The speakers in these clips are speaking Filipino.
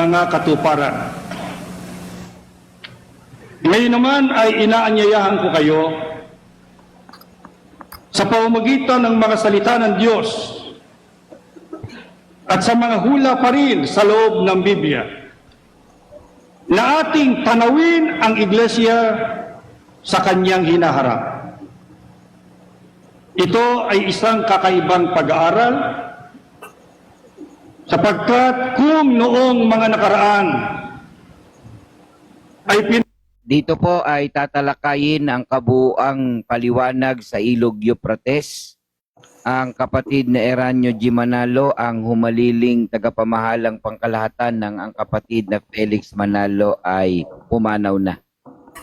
mga katuparan. Ngayon naman ay inaanyayahan ko kayo sa pamamagitan ng mga salita ng Diyos at sa mga hula pa rin sa loob ng Biblia na ating tanawin ang iglesia sa kanyang hinaharap. Ito ay isang kakaibang pag-aaral sapagkat kung noong mga nakaraan ay Dito po ay tatalakayin ang kabuuang paliwanag sa Ilog Euphrates. Ang kapatid na Eranio G. Manalo ang humaliling tagapamahalang pangkalahatan ng ang kapatid na Felix Manalo ay pumanaw na.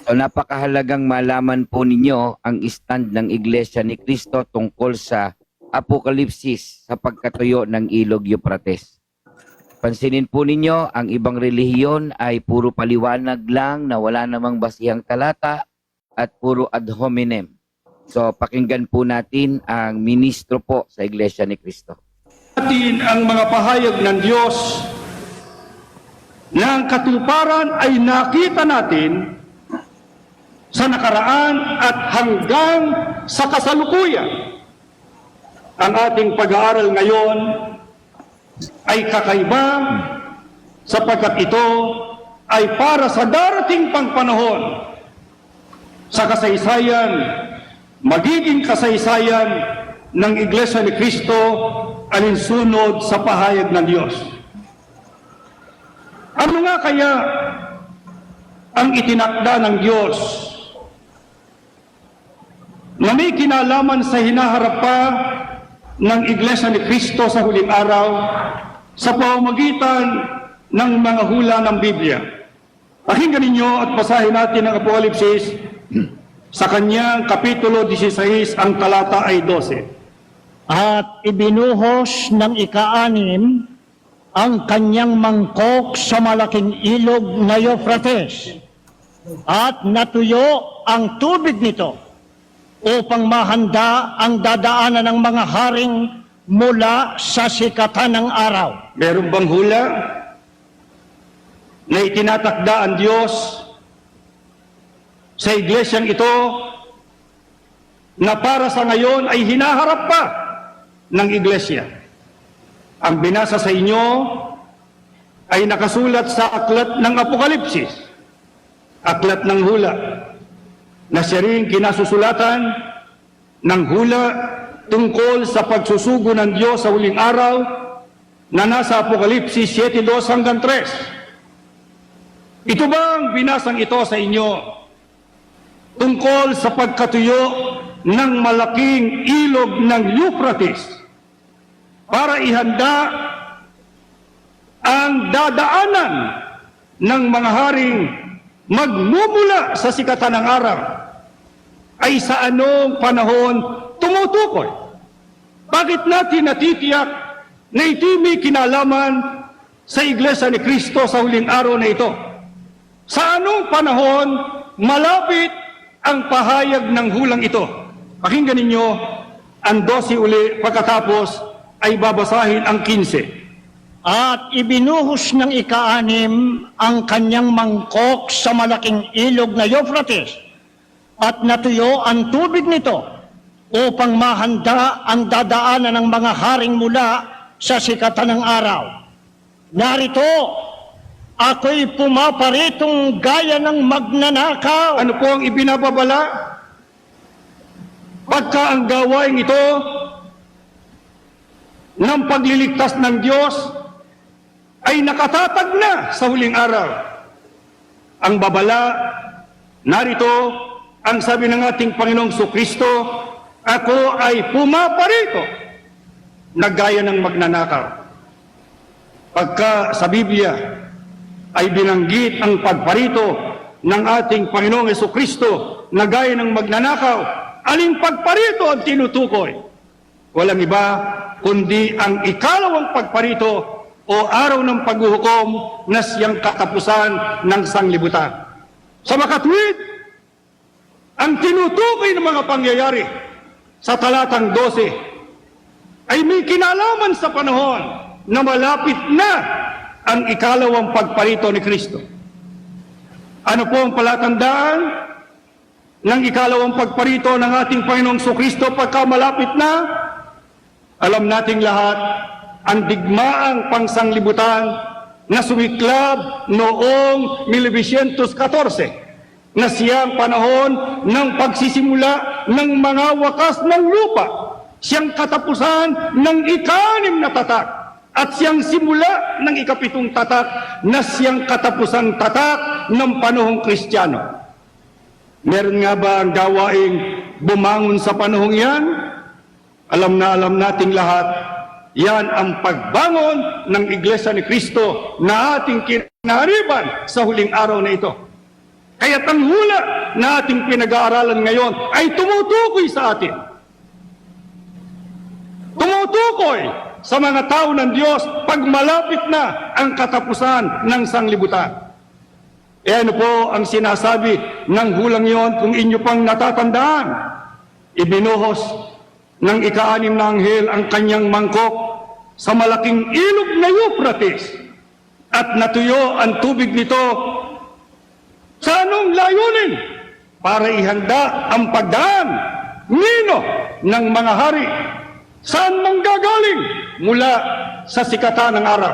So napakahalagang malaman po ninyo ang stand ng Iglesia ni Cristo tungkol sa Apokalipsis sa pagkatuyo ng Ilog Euphrates. Pansinin po ninyo, ang ibang relihiyon ay puro paliwanag lang na wala namang basihang talata at puro ad hominem. So pakinggan po natin ang ministro po sa Iglesia ni Cristo. Natin ang mga pahayag ng Diyos na ang katuparan ay nakita natin sa nakaraan at hanggang sa kasalukuyan. Ang ating pag-aaral ngayon ay kakaiba sapagkat ito ay para sa darating pang panahon sa kasaysayan, magiging kasaysayan ng Iglesia ni Cristo alinsunod sa pahayag ng Diyos. Ano nga kaya ang itinakda ng Diyos na may kinalaman sa hinaharap pa ng Iglesia ni Cristo sa huling araw sa pamamagitan ng mga hula ng Biblia? Pakinggan ninyo at basahin natin ang Apokalipsis sa kanyang kapitulo 16, ang talata ay 12. At ibinuhos ng ika-anim ang kanyang mangkok sa malaking ilog na Euphrates, at natuyo ang tubig nito upang mahanda ang dadaanan ng mga haring mula sa sikatan ng araw. Meron bang hula na itinatakda ang Diyos sa iglesyang ito na para sa ngayon ay hinaharap pa ng iglesia? Ang binasa sa inyo ay nakasulat sa aklat ng Apokalipsis, aklat ng hula, na siya rin kinasusulatan ng hula tungkol sa pagsusugo ng Diyos sa huling araw na nasa Apokalipsis 7:2 hanggang 3. Ito ba ang binasang ito sa inyo tungkol sa pagkatuyo ng malaking ilog ng Euphrates para ihanda ang dadaanan ng mga haring magmumula sa sikatan ng araw? Ay sa anong panahon tumutukoy? Bakit natin natitiyak na ito may kinalaman sa Iglesia ni Cristo sa huling araw na ito? Sa anong panahon malapit ang pahayag ng hulang ito? Pakinggan ninyo ang 12 uli, pagkatapos ay babasahin ang 15. At ibinuhos ng ika-anim ang kanyang mangkok sa malaking ilog na Euphrates, at natuyo ang tubig nito upang mahanda ang dadaanan ng mga haring mula sa sikatan ng araw. Narito, ako'y pumaparitong gaya ng magnanakaw. Ano po ang ibinababala? Pagka ang gawain ito ng pagliligtas ng Diyos ay nakatatag na sa huling araw. Ang babala, narito ang sabi ng ating Panginoong Kristo, ako ay pumaparito na gaya ng magnanakaw. Pagka sa Biblia ay binanggit ang pagparito ng ating Panginoong Kristo na gaya ng magnanakaw, aling pagparito ang tinutukoy? Walang iba kundi ang ikalawang pagparito o araw ng paghuhukom na siyang katapusan ng sanglibutan. Sa makatwid, ang tinutukoy ng mga pangyayari sa talatang 12 ay may kinalaman sa panahon na malapit na ang ikalawang pagparito ni Kristo. Ano po ang palatandaan ng ikalawang pagparito ng ating Panginoong Kristo pagka malapit na? Alam nating lahat ang digmaang pangsanglibutan na sumiklab noong 1914 na siyang panahon ng pagsisimula ng mga wakas ng lupa. Siyang katapusan ng ika-6 na tatak at siyang simula ng ika-7 tatak na siyang katapusang tatak ng panahong Kristiyano. Meron nga ba ang gawaing bumangon sa panahong yan? Alam na alam nating lahat, yan ang pagbangon ng Iglesia ni Cristo na ating kinaharipan sa huling araw na ito. Kaya't ang hula na ating pinag-aaralan ngayon ay tumutukoy sa atin. Tumutukoy sa mga tao ng Diyos pag malapit na ang katapusan ng sanglibutan. E ano po ang sinasabi ng hulang yon kung inyo pang natatandaan? Ibinuhos ng ika-6 na anghel ang kanyang mangkok sa malaking ilog na Euphrates at natuyo ang tubig nito sa anong layunin? Para ihanda ang pagdaan nino ng mga hari. Saan manggagaling? Mula sa sikata ng araw.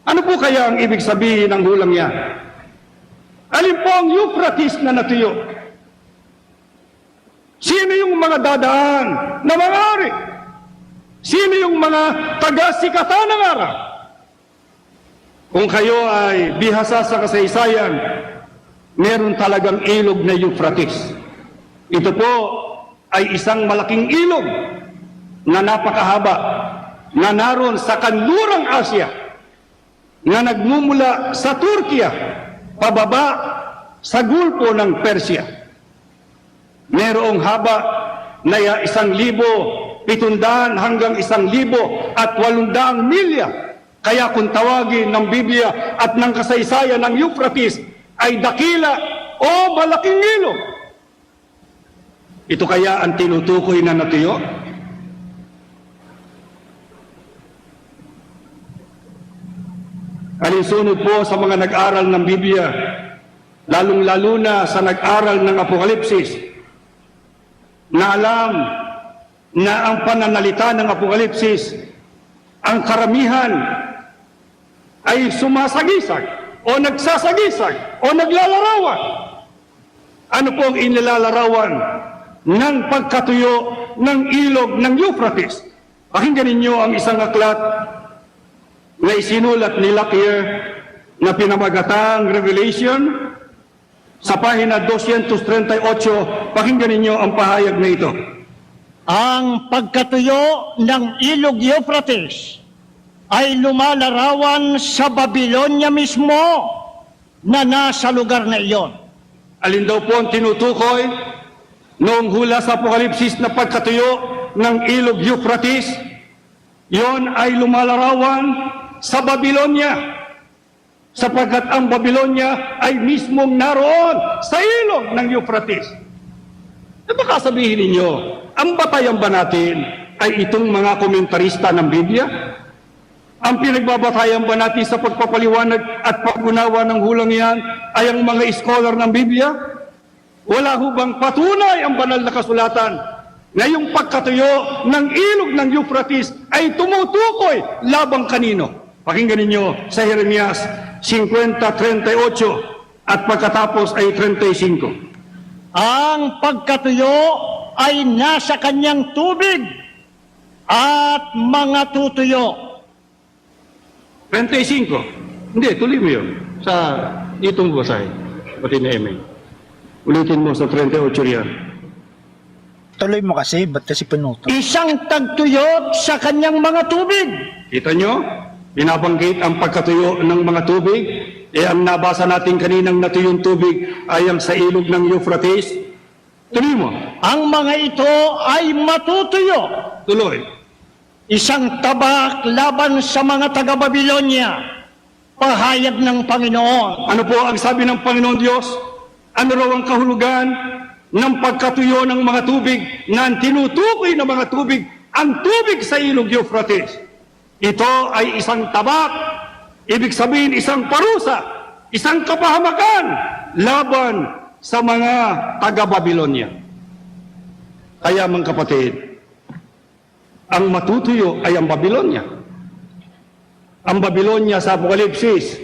Ano po kaya ang ibig sabihin ng hulang yan? Alin po ang Euphrates na natuyo? Sino yung mga dadaan na mga hari? Sino yung mga taga-sikata ng araw? Kung kayo ay bihasa sa kasaysayan, meron talagang ilog na Euphrates. Ito po ay isang malaking ilog na napakahaba na naroon sa kanlurang Asya na nagmumula sa Turkiya pababa sa gulpo ng Persia. Merong haba na 1,700 hanggang 1,800 milya. Kaya kung tawagin ng Biblia at ng kasaysayan ng Euphrates ay dakila o malaking ilog. Ito kaya ang tinutukoy na natuyo? Alinsunod po sa mga nag-aral ng Biblia, lalong-lalo na sa nag-aral ng Apokalipsis, na alam na ang pananalita ng Apokalipsis, ang karamihan ay sumasagisag o nagsasagisag o naglalarawan. Ano po ang inilalarawan ng pagkatuyo ng ilog ng Euphrates? Pakinggan ninyo ang isang aklat na isinulat ni Lockyer na pinamagatang Revelation sa pahina 238. Pakinggan ninyo ang pahayag na ito. Ang pagkatuyo ng ilog Euphrates ay lumalarawan sa Babylonia mismo na nasa lugar na iyon. Alin daw po ang tinutukoy noong hula sa Apokalipsis na pagkatuyo ng ilog Euphrates? Yon ay lumalarawan sa Babylonia, sapagkat ang Babylonia ay mismong naroon sa ilog ng Euphrates. E baka sabihin ninyo, ang batayan ba natin ay itong mga komentarista ng Biblia? Ang pinagbabatayan ba natin sa pagpapaliwanag at pag-unawa ng hulang yan ay ang mga scholar ng Biblia? Wala ho bang patunay ang banal na kasulatan na yung pagkatuyo ng ilog ng Euphrates ay tumutukoy labang kanino? Pakinggan ninyo sa Jeremias 50:38 at pagkatapos ay 35. Ang pagkatuyo ay nasa kanyang tubig at mga tutuyo. 35. Hindi, tuloy mo yun. Sa itong basahin. Pati na email. Ulitin mo sa 38 yan. Tuloy mo kasi, ba't kasi pinuto? Isang tagtuyot sa kanyang mga tubig. Kita nyo? Binabanggit ang pagkatuyo ng mga tubig. Ang nabasa natin kaninang natuyong tubig ay ang sa ilog ng Euphrates. Tuloy mo. Ang mga ito ay matutuyo. Tuloy. Isang tabak laban sa mga taga-Babylonia. Pahayag ng Panginoon. Ano po ang sabi ng Panginoon Diyos? Ano raw ang kahulugan ng pagkatuyo ng mga tubig na ang tinutukoy ng mga tubig, ang tubig sa ilog Euphrates? Ito ay isang tabak Ibig sabihin, isang parusa, isang kapahamakan laban sa mga taga-Babilonya. Kaya mga kapatid, ang matutuyo ay ang Babilonya. Ang Babilonya sa Apokalipsis,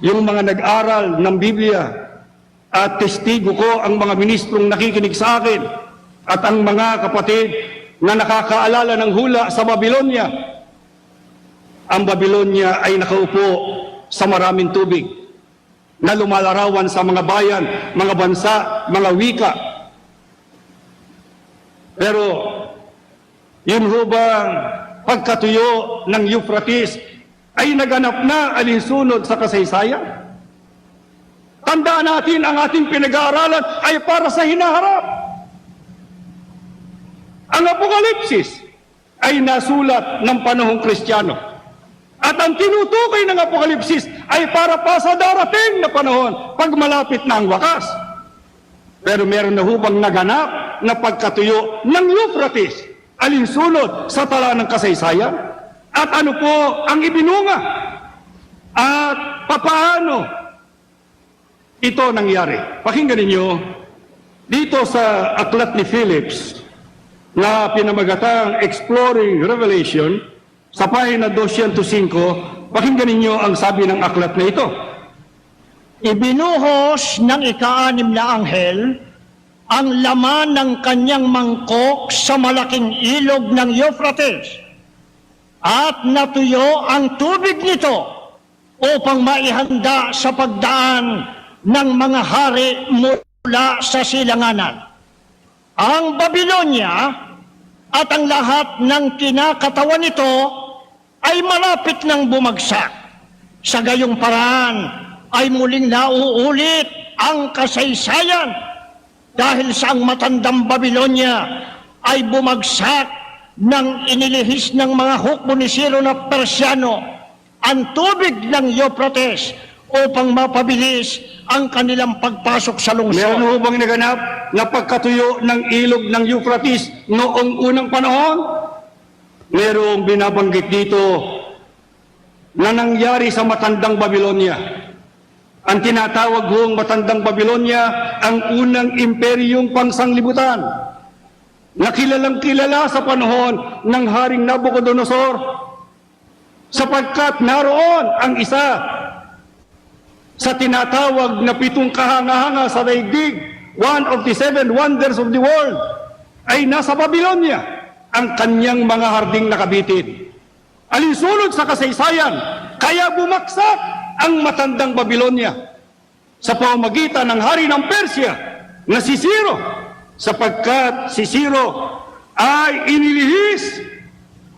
yung mga nag-aral ng Biblia at testigo ko ang mga ministrong nakikinig sa akin at ang mga kapatid na nakakaalala ng hula sa Babilonya. Ang Babilonya ay nakaupo sa maraming tubig na lumalarawan sa mga bayan, mga bansa, mga wika. Pero yun ho bang pagkatuyo ng Euphrates ay naganap na alinsunod sa kasaysayan? Tandaan natin ang ating pinag-aaralan ay para sa hinaharap. Ang Apokalipsis ay nasulat ng panahong Kristiyano. At ang tinutukoy ng Apokalipsis ay para pa sa darating na panahon pag malapit na ang wakas. Pero meron na hubang naganap na pagkatuyo ng Euphrates alinsunod sa tala ng kasaysayan? At ano po ang ibinunga? At papaano ito nangyari? Pakinggan ninyo, dito sa aklat ni Phillips na pinamagatang Exploring Revelation, sa pahina 205, pakinggan ninyo ang sabi ng aklat na ito. Ibinuhos ng ika-6 na anghel ang laman ng kanyang mangkok sa malaking ilog ng Euphrates at natuyo ang tubig nito upang maihanda sa pagdaan ng mga hari mula sa silanganan. Ang Babilonya at ang lahat ng kinakatawan nito ay malapit ng bumagsak. Sa gayong paraan ay muling nauulit ang kasaysayan dahil sa ang matandang Babilonya ay bumagsak nang inilihis ng mga hukbo ni Ciro na Persiano ang tubig ng Euphrates upang mapabilis ang kanilang pagpasok sa lungsod. Meron ho bang naganap na pagkatuyo ng ilog ng Euphrates noong unang panahon? Merong binabanggit dito na nangyari sa matandang Babilonya. Ang tinatawag hong matandang Babilonya ang unang imperyong pangsanglibutan na kilalang kilala sa panahon ng Haring Nabucodonosor sapagkat naroon ang isa sa tinatawag na 7 kahanga-hanga sa daigdig, one of the 7 wonders of the world, ay nasa Babilonya ang kanyang mga harding nakabitin. Alinsunod sa kasaysayan, kaya bumaksak ang matandang Babilonya sa pamamagitan ng hari ng Persia na si Ciro, sapagkat si Ciro ay inilihis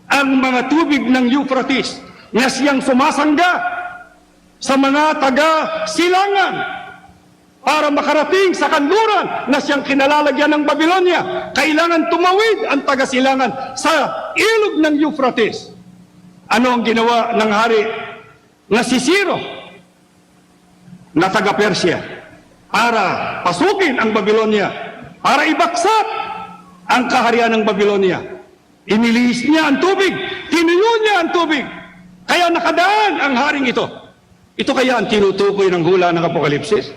ang mga tubig ng Euphrates na siyang sumasangga sa mga taga-silangan para makarating sa kanluran na siyang kinalalagyan ng Babilonya. Kailangan tumawid ang taga-silangan sa ilog ng Euphrates. Ano ang ginawa ng hari na si Ciro na taga-Persia para pasukin ang Babilonya, para ibaksak ang kaharian ng Babilonya? Inilihis niya ang tubig, tinuyo niya ang tubig, kaya nakadaan ang haring ito. Ito kaya ang tinutukoy ng hula ng Apokalipsis?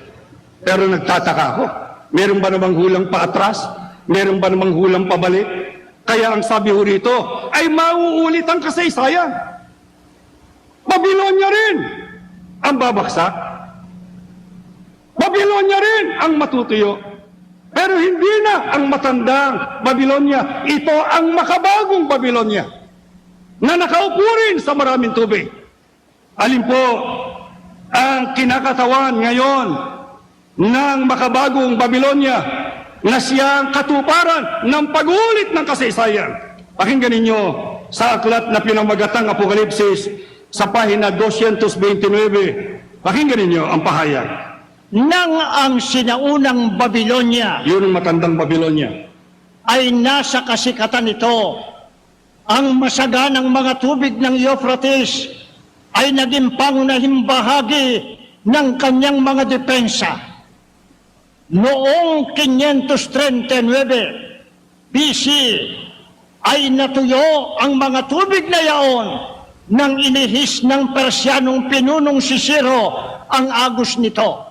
Pero nagtataka ako, meron ba namang hulang paatras? Meron ba namang hulang pabalik? Kaya ang sabi ho rito ay mauulit ang kasaysayan. Babilonya rin ang babaksak. Babilonya rin ang matutuyo. Pero hindi na ang matandang Babilonya. Ito ang makabagong Babilonya na nakaupo rin sa maraming tubig. Alin po ang kinakatawan ngayon ng makabagong Babilonya na siyang katuparan ng pag-ulit ng kasaysayan? Pakinggan ninyo sa aklat na pinamagatang Apokalipsis sa pahina 229. Pakinggan ninyo ang pahayag. Nang ang sinaunang Babilonya Yun ang matandang Babilonya. ay nasa kasikatan nito, ang masaganang mga tubig ng Euphrates ay naging pangunahing bahagi ng kanyang mga depensa. Noong 539 BC ay natuyo ang mga tubig na yaon nang inihis ng Persyanong pinunong si Ciro ang agos nito.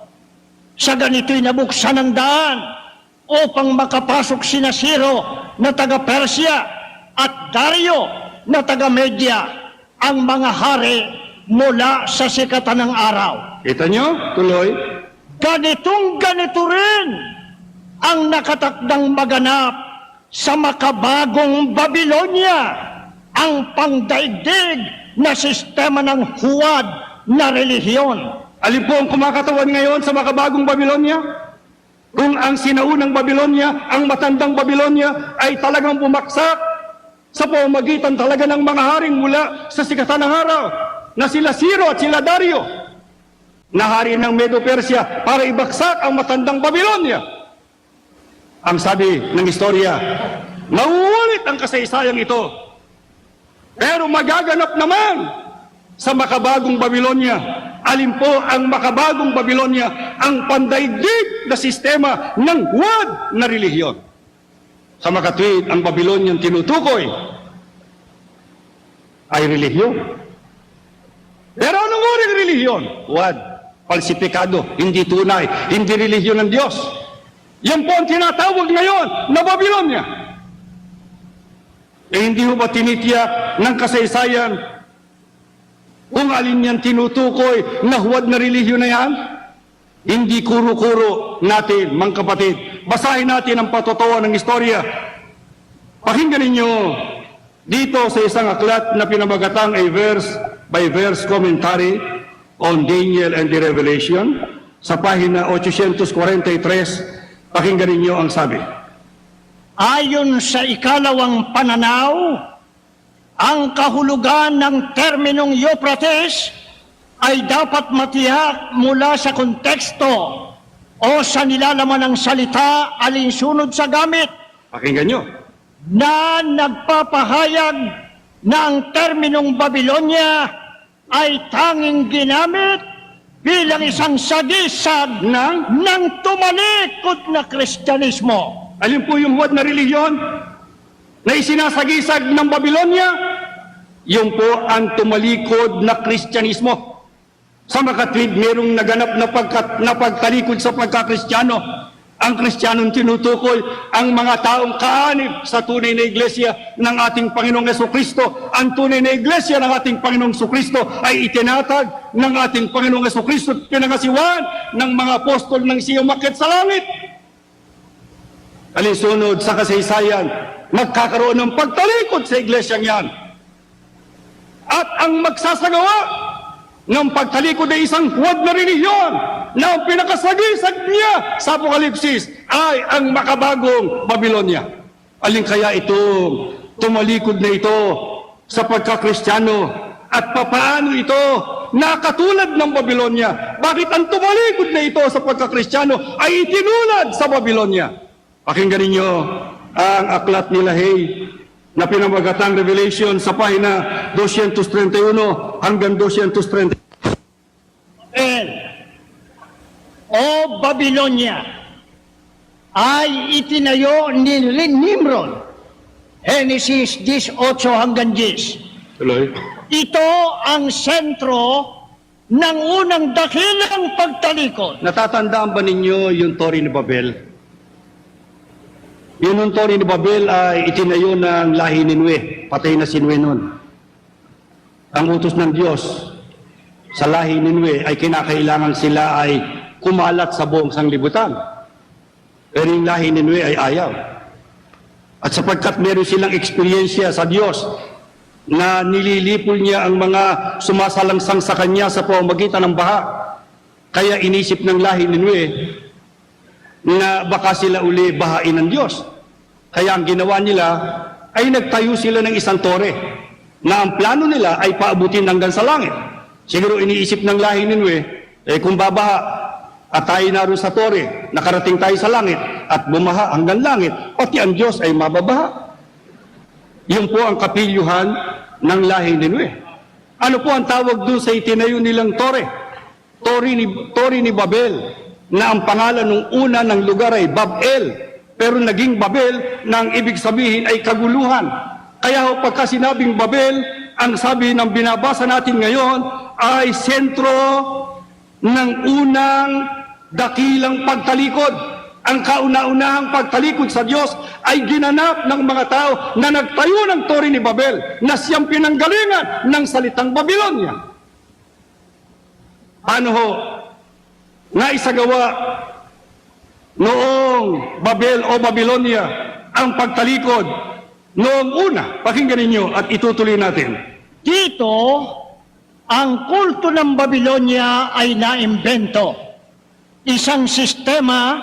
Sa ganito'y nabuksan ang daan upang makapasok sina Ciro na taga-Persya at Dario na taga-Media, ang mga hari mula sa sikatan ng araw. Kita nyo? Tuloy. Ganito rin ang nakatakdang maganap sa makabagong Babilonya, ang pangdaigdig na sistema ng huwad na relihiyon. Alin po ang kumakatawan ngayon sa makabagong Babilonya? Kung ang sinaunang Babilonya, ang matandang Babilonya, ay talagang bumaksak sa pamamagitan talaga ng mga haring mula sa sikatan ng araw, na sila Ciro at sila Dario, na hari ng Medo-Persia, para ibaksak ang matandang Babilonya. Ang sabi ng istorya, mauulit ang kasaysayang ito, pero magaganap naman sa makabagong Babilonya. Alin po ang makabagong Babilonya? Ang pandaigdig na sistema ng huwad na relihiyon. Sa makatwid, ang Babylonian tinutukoy ay relihiyon. Pero anong uring relihiyon? Huwad, falsipikado, hindi tunay, hindi relihiyon ng Diyos. Yan po ang tinatawag ngayon na Babylonia. Eh hindi ho ba tinitiyak ng kasaysayan kung alin yan tinutukoy na huwad na relihiyon na yan? Hindi kuro-kuro natin, mga kapatid. Basahin natin ang patotowa ng istorya. Pakinggan ninyo dito sa isang aklat na pinamagatang a verse-by-verse commentary on Daniel and the Revelation. Sa pahina 843, pakinggan ninyo ang sabi. Ayon sa ikalawang pananaw, ang kahulugan ng terminong Euphrates ay dapat matiyak mula sa konteksto o sa nilalaman ng salita alinsunod sa gamit, Pakinggan nyo. na nagpapahayag na ang terminong Babylonia ay tanging ginamit bilang isang sagisag ng tumalikod na Kristyanismo. Alin po yung huwad na relihiyon na isinasagisag ng Babylonia? Yung po ang tumalikod na Kristyanismo. Sa makatwid, merong naganap na pagtalikod sa pagkakristyano. Ang Kristiyanong tinutukoy ang mga taong kaanib sa tunay na iglesia ng ating Panginoong Jesucristo. Ang tunay na iglesia ng ating Panginoong Jesucristo ay itinatag ng ating Panginoong Jesucristo at pinangasiwan ng mga apostol ng siya umakyat sa langit. Alinsunod sa kasaysayan, magkakaroon ng pagtalikod sa iglesyang yan. At ang magsasagawa ng pagtalikod ay isang huwad na relihiyon na ang pinakasagisag niya sa Apokalipsis ay ang makabagong Babylonia. Alin kaya itong tumalikod na ito sa pagkakristyano at papaano ito nakatulad ng Babylonia? Bakit ang tumalikod na ito sa pagkakristyano ay itinulad sa Babylonia? Pakinggan ninyo ang aklat ni Lahey na pinamagatang Revelation sa pahina 231 hanggang 230. O Babylonia ay itinayo ni Nimrod. Genesis 18 hanggang 10. Tuloy. Ito ang sentro ng unang dakilang pagtalikod. Natatandaan ba ninyo yung Tori ni Babel? Yung Tori ni Babel ay itinayo ng lahi ni Nue. Patay na si Nue nun. Ang utos ng Diyos sa lahi ni Nue ay kinakailangan sila ay kumalat sa buong sanglibutan. Pero yung lahi ni Nue ay ayaw. At sapagkat meron silang eksperyensya sa Diyos na nililipol niya ang mga sumasalangsang sa kanya sa pamamagitan ng baha. Kaya inisip ng lahi ni Nue na baka sila uli bahain ng Diyos. Kaya ang ginawa nila ay nagtayo sila ng isang tore na ang plano nila ay paabutin hanggang sa langit. Siguro iniisip ng lahi ni Nue, kung babaha at tayo naroon sa tore, nakarating tayo sa langit at bumaha hanggang langit, pati ang Diyos ay mababaha. Yun po ang kapilyuhan ng lahi ni Nue. Ano po ang tawag doon sa itinayo nilang tore? Tori ni Babel, na ang pangalan ng una ng lugar ay Babel, pero naging Babel na ang ibig sabihin ay kaguluhan. Kaya pagka sinabing Babel ang sabi ng binabasa natin ngayon ay sentro ng unang dakilang pagtalikod. Ang kauna-unahang pagtalikod sa Diyos ay ginanap ng mga tao na nagtayo ng Tore ni Babel na siyang pinanggalingan ng salitang Babilonia. Ano ho? Naisagawa noong Babel o Babilonia ang pagtalikod noong una. Pakinggan ninyo at itutuloy natin. Dito, ang kulto ng Babilonia ay naimbento. Isang sistema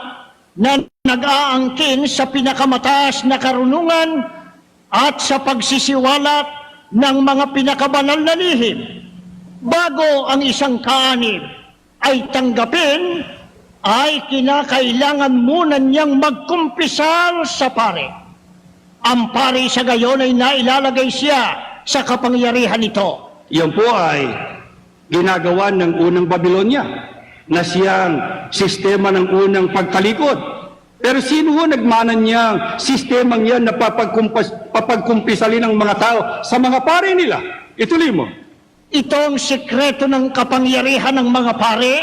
na nag-aangkin sa pinakamataas na karunungan at sa pagsisiwalat ng mga pinakabanal na lihim. Bago ang isang kaanib ay tanggapin, ay kinakailangan muna niyang magkumpisal sa pare. Ang pare sa gayon ay nailalagay siya sa kapangyarihan nito. Yan po ay ginagawa ng unang Babilonia na siyang sistema ng unang pagtalikod. Pero sino ho nagmanan niyang sistemang yan na papagkumpisalin ng mga tao sa mga pare nila? Ituloy mo. Ito ang sekreto ng kapangyarihan ng mga pare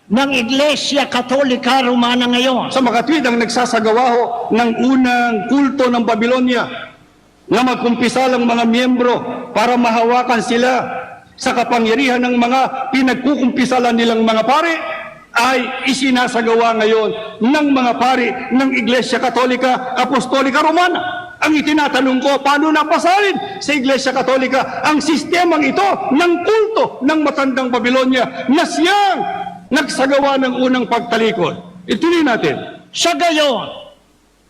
ng Iglesia Katolika Romana ngayon. Sa makatwid ang nagsasagawa ho ng unang kulto ng Babilonia na magkumpisal ang mga miyembro para mahawakan sila sa kapangyarihan ng mga pinagkukumpisalan nilang mga pare ay isinasagawa ngayon ng mga pare ng Iglesia Katolika Apostolika Romana. Ang itinatanong ko, paano napasalin sa Iglesia Katolika ang sistemang ito ng kulto ng matandang Babilonia na siyang nagsagawa ng unang pagtalikod? Ituloy natin. Sa gayon,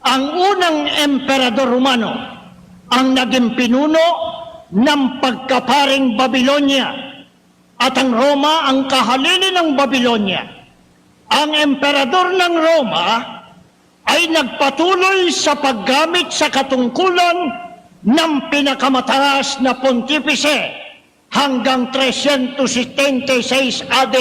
ang unang emperador Romano ang naging pinuno ng pagkaparing Babilonia at ang Roma ang kahalili ng Babilonia. Ang emperador ng Roma ay nagpatuloy sa paggamit sa katungkulan ng pinakamataas na pontipice hanggang 376 AD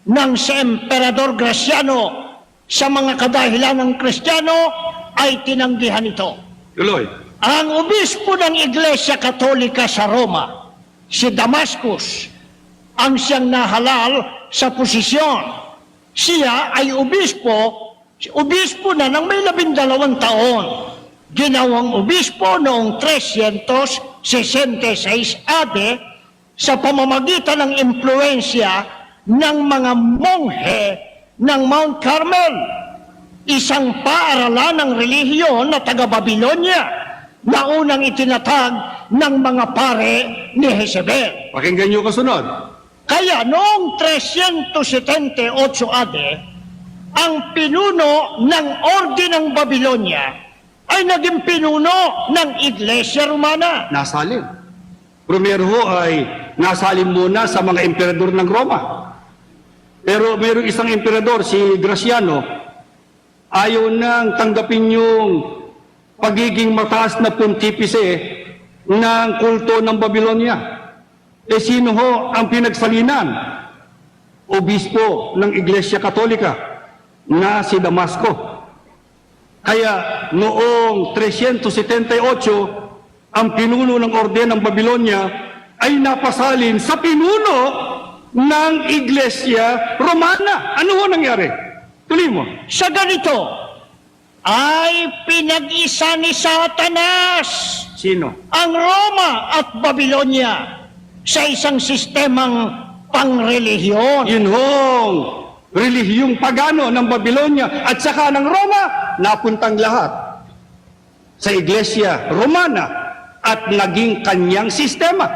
nang si Emperador Graciano sa mga kadahilan ng Kristiyano ay tinanggihan ito. Tuloy. Ang obispo ng Iglesia Katolika sa Roma, si Damascus, ang siyang nahalal sa posisyon. Siya ay obispo na ng may 12 taon. Ginawang obispo noong 366 AD sa pamamagitan ng impluensya ng mga monghe ng Mount Carmel, isang paaralan ng relihiyon na taga-Babilonia na unang itinatag ng mga pare ni Jezebel. Pakinggan niyo kasunod. Kaya noong 378 AD, ang pinuno ng Orde ng Babilonia ay naging pinuno ng Iglesia Romana. Nasalin. Primero ho ay nasalin muna sa mga emperador ng Roma. Pero mayroong isang emperador, si Graciano, ayaw nang tanggapin yung pagiging mataas na pontipice ng kulto ng Babilonia. Sino ho ang pinagsalinan? Obispo ng Iglesia Katolika na si Damasco. Kaya noong 378, ang pinuno ng orden ng Babilonia ay napasalin sa pinuno ng Iglesia Romana. Ano ho nangyari? Tuloy mo. Sa ganito, ay pinag-isa ni Satanas Sino? ang Roma at Babilonia sa isang sistemang pangrelihiyon. Yun hong relihiyong pagano ng Babilonia at saka ng Roma, napuntang lahat sa Iglesia Romana at naging kanyang sistema.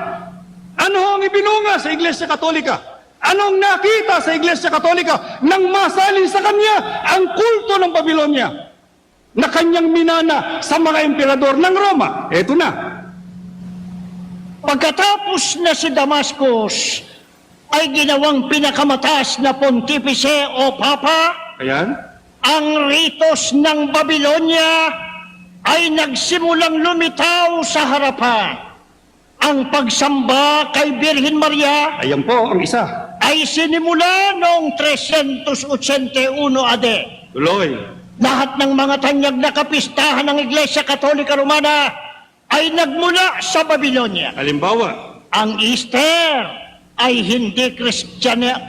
Ano ang ibinunga sa Iglesia Katolika? Anong nakita sa Iglesia Katolika nang masalin sa kanya ang kulto ng Babilonia na kanyang minana sa mga emperador ng Roma? Eto na. Pagkatapos na si Damascus ay ginawang pinakamataas na pontipice o papa, Ayan. ang ritos ng Babilonia ay nagsimulang lumitaw sa harapan. Ang pagsamba kay Birhen Maria Ayan po ang isa. ay sinimula noong 381 AD. Tuloy. Lahat ng mga tanyag na kapistahan ng Iglesia Katolika Romana ay nagmula sa Babilonia. Halimbawa, Ang Easter ay hindi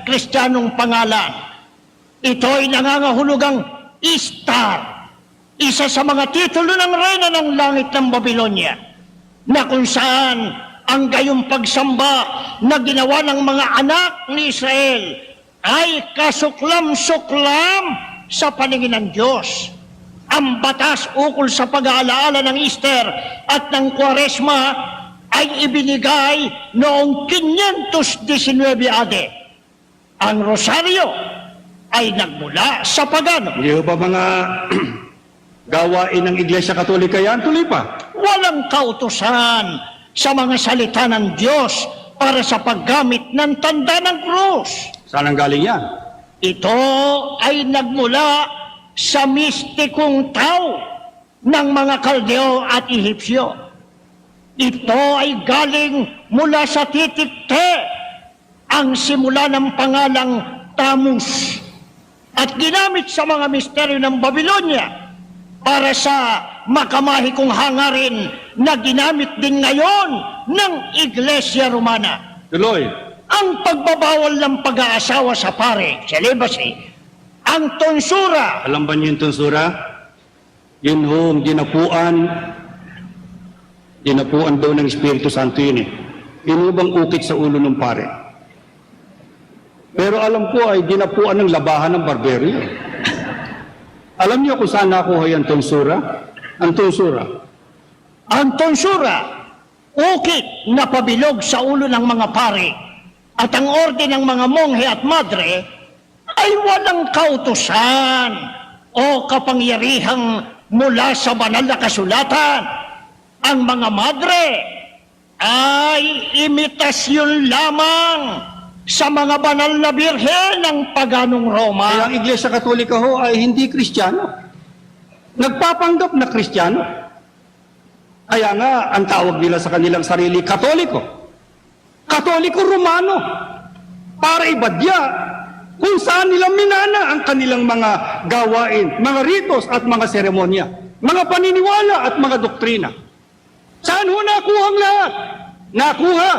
Kristiyanong pangalan. Ito ay nangangahulugang Istar, isa sa mga titulo ng reyna ng langit ng Babylonia, na kung saan ang gayong pagsamba na ginawa ng mga anak ni Israel ay kasuklam-suklam sa paningin ng Diyos. Ang batas ukol sa pag-aalaala ng Easter at ng Kwaresma ay ibinigay noong 519 AD. Ang Rosaryo ay nagmula sa pagano. Hindi ba mga gawain ng Iglesia Katolika yan? Tuloy pa. Walang kautusan sa mga salita ng Diyos para sa paggamit ng tanda ng krus. Saan ang galing yan? Ito ay nagmula sa mistikong tao ng mga Kaldeo at Ehipsyo. Ito ay galing mula sa titikte, ang simula ng pangalang Tammuz, at ginamit sa mga misteryo ng Babylonia para sa makamahikong hangarin na ginamit din ngayon ng Iglesia Romana. Tuloy. Ang pagbabawal ng pag-aasawa sa pare, celibacy, ang tonsura, Alam ba niyo yung tonsura? Yun hong dinapuan daw ng Espiritu Santo yun eh. Inubang ukit sa ulo ng pare. Pero alam ko ay dinapuan ng labahan ng barbero yun. Alam niyo kung saan nakuha yung tonsura? Ang tonsura. ang tonsura, ukit na pabilog sa ulo ng mga pare, at ang orden ng mga monghe at madre ay walang kautusan o kapangyarihang mula sa banal na kasulatan. Ang mga madre ay imitasyon lamang sa mga banal na birhen ng paganong Roma. Kaya ang Iglesia Katolika ho ay hindi Kristiyano. Nagpapanggap na Kristiyano. Kaya nga, ang tawag nila sa kanilang sarili, Katoliko. Katoliko Romano. Para ibadya kung saan nila minana ang kanilang mga gawain, mga ritos at mga seremonya, mga paniniwala at mga doktrina. Saan ho nakuha ang lahat? Nakuha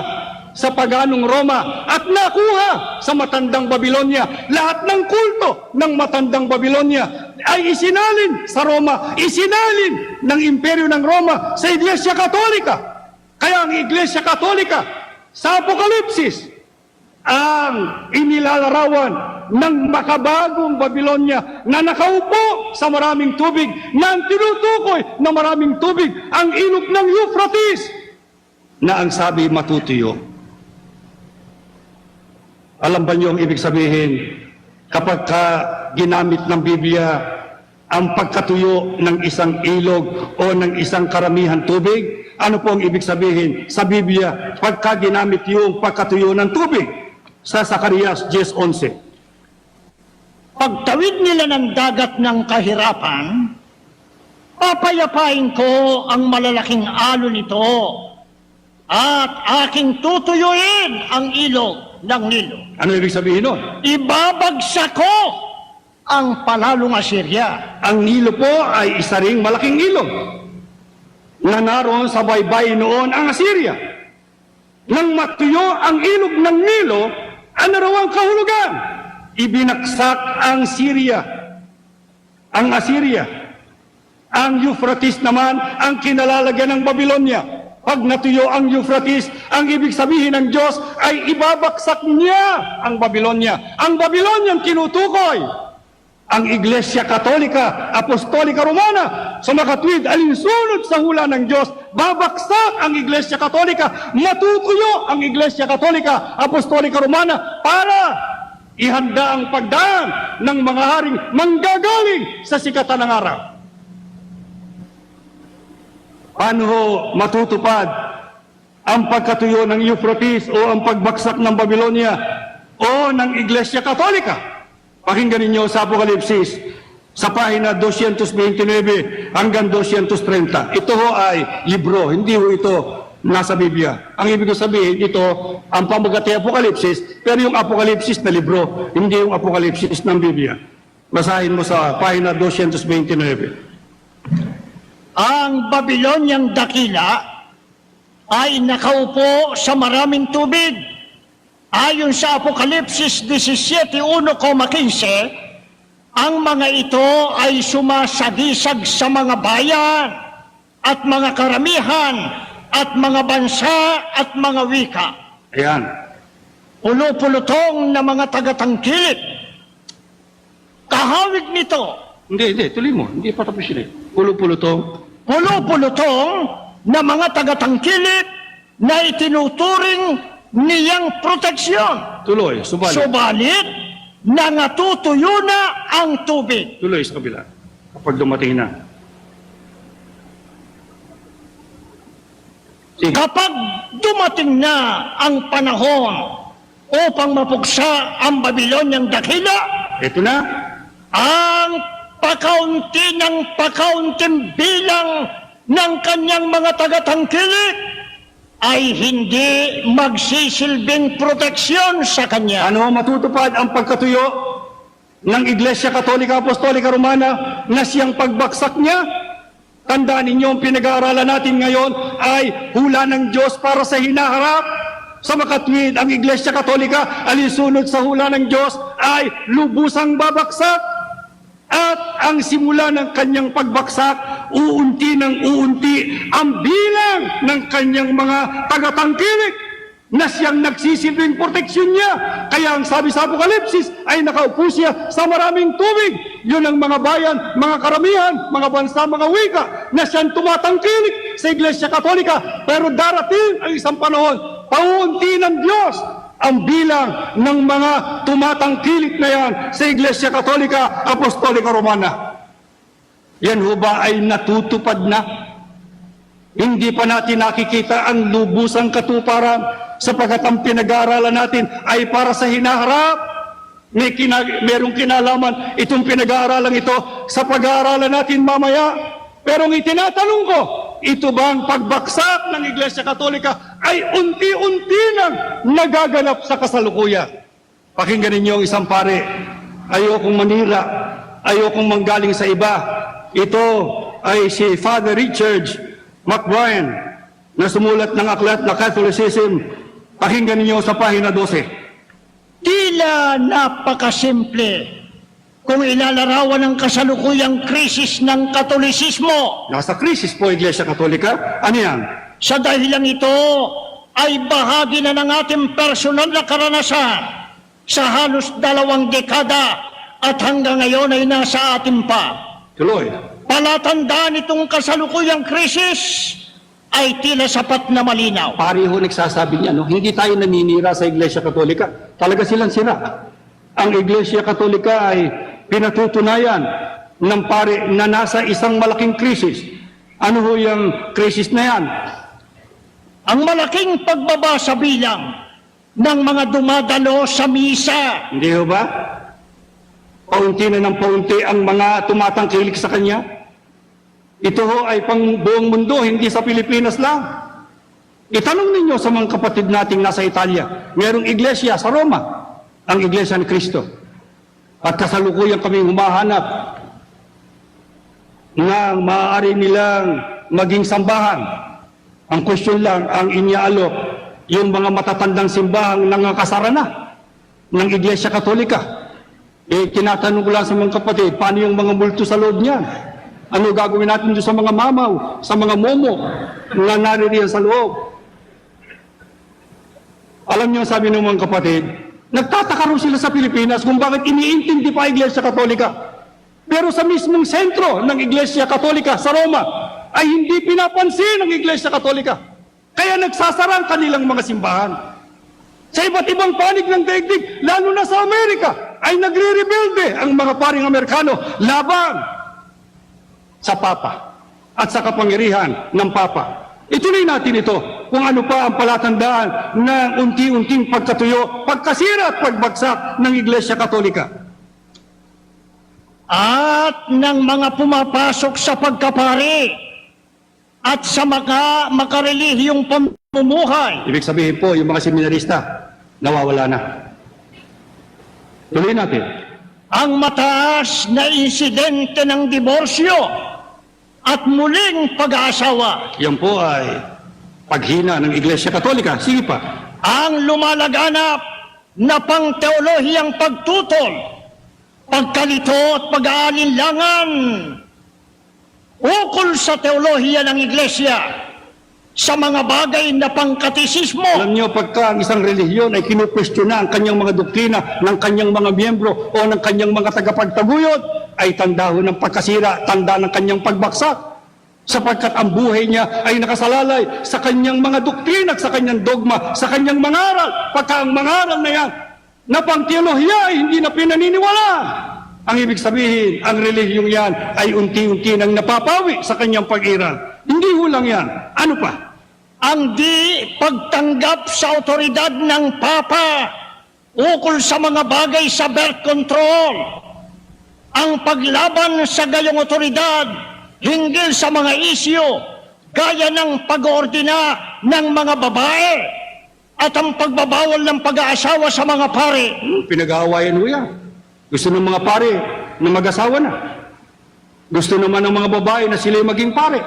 sa paganong Roma at nakuha sa matandang Babylonia. Lahat ng kulto ng matandang Babylonia ay isinalin sa Roma, isinalin ng imperyo ng Roma sa Iglesia Katolika. Kaya ang Iglesia Katolika sa Apokalipsis ang inilalarawan ng makabagong Babylonia na nakaupo sa maraming tubig, na ang tinutukoy na maraming tubig, ang ilog ng Euphrates, na ang sabi matutuyo. Alam ba niyo ang ibig sabihin kapag ginamit ng Biblia ang pagkatuyo ng isang ilog o ng isang karamihan tubig? Ano po ang ibig sabihin sa Biblia pagka ginamit yung pagkatuyo ng tubig? Sa Zacarias 10:11. Pagtawid nila ng dagat ng kahirapan, papayapain ko ang malalaking alon nito at aking tutuyuin ang ilog ng Nilo. Ano ibig sabihin nun? Ibabagsak ko ang palalong Assyria. Ang Nilo po ay isa ring malaking ilog na naroon sa baybay noon ang Assyria. Nang matuyo ang ilog ng Nilo, ano raw ang kahulugan? Ibinaksak ang Syria, ang Assyria. Ang Euphrates naman ang kinalalagyan ng Babylonia. Pag natuyo ang Euphrates, ang ibig sabihin ng Diyos ay ibabaksak niya ang Babylonia. Ang Babylonia ang tinutukoy ang Iglesia Katolika, Apostolika Romana, sa makatwid, alinsunod sa hula ng Diyos, babaksak ang Iglesia Katolika, matutuyo ang Iglesia Katolika, Apostolika Romana, para ihanda ang pagdaan ng mga haring manggagaling sa sikatan ng araw. Paano ho matutupad ang pagkatuyo ng Euphrates o ang pagbaksak ng Babylonia o ng Iglesia Katolika? Pakinggan ninyo sa Apokalipsis sa pahina 229 hanggang 230. Ito ho ay libro, hindi ho ito nasa Biblia. Ang ibig sabihin, ito ang pamagat ng Apokalipsis, pero yung Apokalipsis na libro, hindi yung Apokalipsis ng Biblia. Basahin mo sa pahina 229. Ang Babylonyang dakila ay nakaupo sa maraming tubig. Ayon sa Apokalipsis 17:1-15, ang mga ito ay sumasagisag sa mga bayan at mga karamihan at mga bansa at mga wika. Ayan. Pulo-pulutong na mga tagatangkilik. Kahawig nito, Hindi, tuloy mo. Hindi pa tapos yun eh. Pulo-pulutong. pulo-pulutong na mga tagatangkilik na itinuturing niyang proteksyon. Tuloy, subalit. Subalit, nangatutuyo na ang tubig. Tuloy sa kabila. Kapag dumating na. Sige. Kapag dumating na ang panahon upang mapuksa ang Babilonyang dakila, Ito na. ang pakaunti ng pakaunting bilang ng kanyang mga tagatangkilik ay hindi magsisilbing proteksyon sa kanya. Ano matutupad ang pagkatuyo ng Iglesia Katolika Apostolika Romana na siyang pagbaksak niya? Tandaan ninyo, ang pinag-aaralan natin ngayon ay hula ng Diyos para sa hinaharap. Sa makatwid, ang Iglesia Katolika, alinsunod sa hula ng Diyos, ay lubusang babaksak. At ang simula ng kanyang pagbaksak, uunti ng uunti ang bilang ng kanyang mga tagatangkilik na siyang nagsisilbing proteksyon niya. Kaya ang sabi sa Apokalipsis ay nakaupo siya sa maraming tubig. Yun ang mga bayan, mga karamihan, mga bansa, mga wika na siyang tumatangkilik sa Iglesia Katolika. Pero darating ang isang panahon, pauunti ng Diyos ang bilang ng mga tumatangkilik na yan sa Iglesia Katolika Apostolika Romana. Yan ho ba ay natutupad na? Hindi pa natin nakikita ang lubusang katuparan sapagkat ang pinag-aaralan natin ay para sa hinaharap. Merong kinalaman itong pinag-aaralan ito sa pag-aaralan natin mamaya. Pero ang itinatanong ko, ito bang pagbaksak ng Iglesia Katolika ay unti-unti nang nagaganap sa kasalukuyan? Pakinggan ninyo ang isang pare. Ayokong manira, ayokong manggaling sa iba. Ito ay si Father Richard McBrien na sumulat ng aklat na Catholicism. Pakinggan ninyo sa pahina 12. Tila napakasimple kung ilalarawan ang kasalukuyang krisis ng Katolisismo. Nasa krisis po Iglesia Katolika. Ano yan? Sa dahilan ito ay bahagi na ng ating personal na karanasan sa halos 2 dekada at hanggang ngayon ay nasa atin pa. Tuloy. Palatandaan itong kasalukuyang krisis ay tila sapat na malinaw. Pareho nagsasabi niya, no? Hindi tayo naninira sa Iglesia Katolika. Talaga silang sira. Ang Iglesia Katolika ay pinatutunayan ng pare na nasa isang malaking krisis. Ano ho yung krisis na yan? Ang malaking pagbaba sa bilang ng mga dumadalo sa misa. Hindi ho ba? Paunti na ng paunti ang mga tumatangkilik sa kanya. Ito ho ay pang buong mundo, hindi sa Pilipinas lang. Itanong ninyo sa mga kapatid nating nasa Italia. Mayroong iglesia sa Roma, ang Iglesia ni Cristo. At kasalukuyan kami humahanap na maaari nilang maging sambahan. Ang question lang, ang inyaalok, yung mga matatandang simbahang nangasara na ng Iglesia Katolika. Tinatanong ko lang sa mga kapatid, paano yung mga multo sa loob niyan? Ano gagawin natin doon sa mga mamaw, sa mga momo na naririyan sa loob? Alam niyo, sabi ng mga kapatid, nagtataka rin sila sa Pilipinas kung bakit iniintindi pa Iglesia Katolika. Pero sa mismong sentro ng Iglesia Katolika sa Roma ay hindi pinapansin ng Iglesia Katolika. Kaya nagsasara ang kanilang mga simbahan. Sa iba't ibang panig ng daigdig, lalo na sa Amerika, ay nagre-rebelde ang mga paring Amerikano laban sa Papa at sa kapangyarihan ng Papa. Ituloy natin ito kung ano pa ang palatandaan ng unti-unting pagkatuyo, pagkasira at pagbagsak ng Iglesia Katolika. At ng mga pumapasok sa pagkapari at sa mga makarelihiyong pamumuhay. Ibig sabihin po, yung mga seminarista, nawawala na. Tuloy natin. Ang mataas na insidente ng diborsyo at muling pag-aasawa. Yan po ay paghina ng Iglesia Katolika. Sige pa. ang lumalaganap na pangteolohiyang pagtutol, pagkalito at pag-aalinlangan ukol sa teolohiya ng Iglesia sa mga bagay na pangkatisismo. Alam niyo, pagka ang isang relihiyon ay kinukwestiyon na ang kanyang mga doktrina ng kanyang mga miyembro o ng kanyang mga tagapagtaguyod, ay tanda ho ng pagkasira, tanda ng kanyang pagbaksak. Sapagkat ang buhay niya ay nakasalalay sa kanyang mga doktrina at sa kanyang dogma, sa kanyang mga aral. Pagka ang mga aral na yan, na pang teolohiya ay hindi na pinaniniwala. Ang ibig sabihin, ang relihiyong yan ay unti-unti nang napapawi sa kanyang pag-iral. Hindi ho lang yan. Ano pa? Ang di pagtanggap sa otoridad ng Papa ukol sa mga bagay sa birth control. Ang paglaban sa gayong otoridad hinggil sa mga isyu gaya ng pag-oordina ng mga babae at ang pagbabawal ng pag-aasawa sa mga pare. Pinag-aawayan ho yan. Gusto ng mga pare na mag-asawa na. Gusto naman ng mga babae na sila maging pare.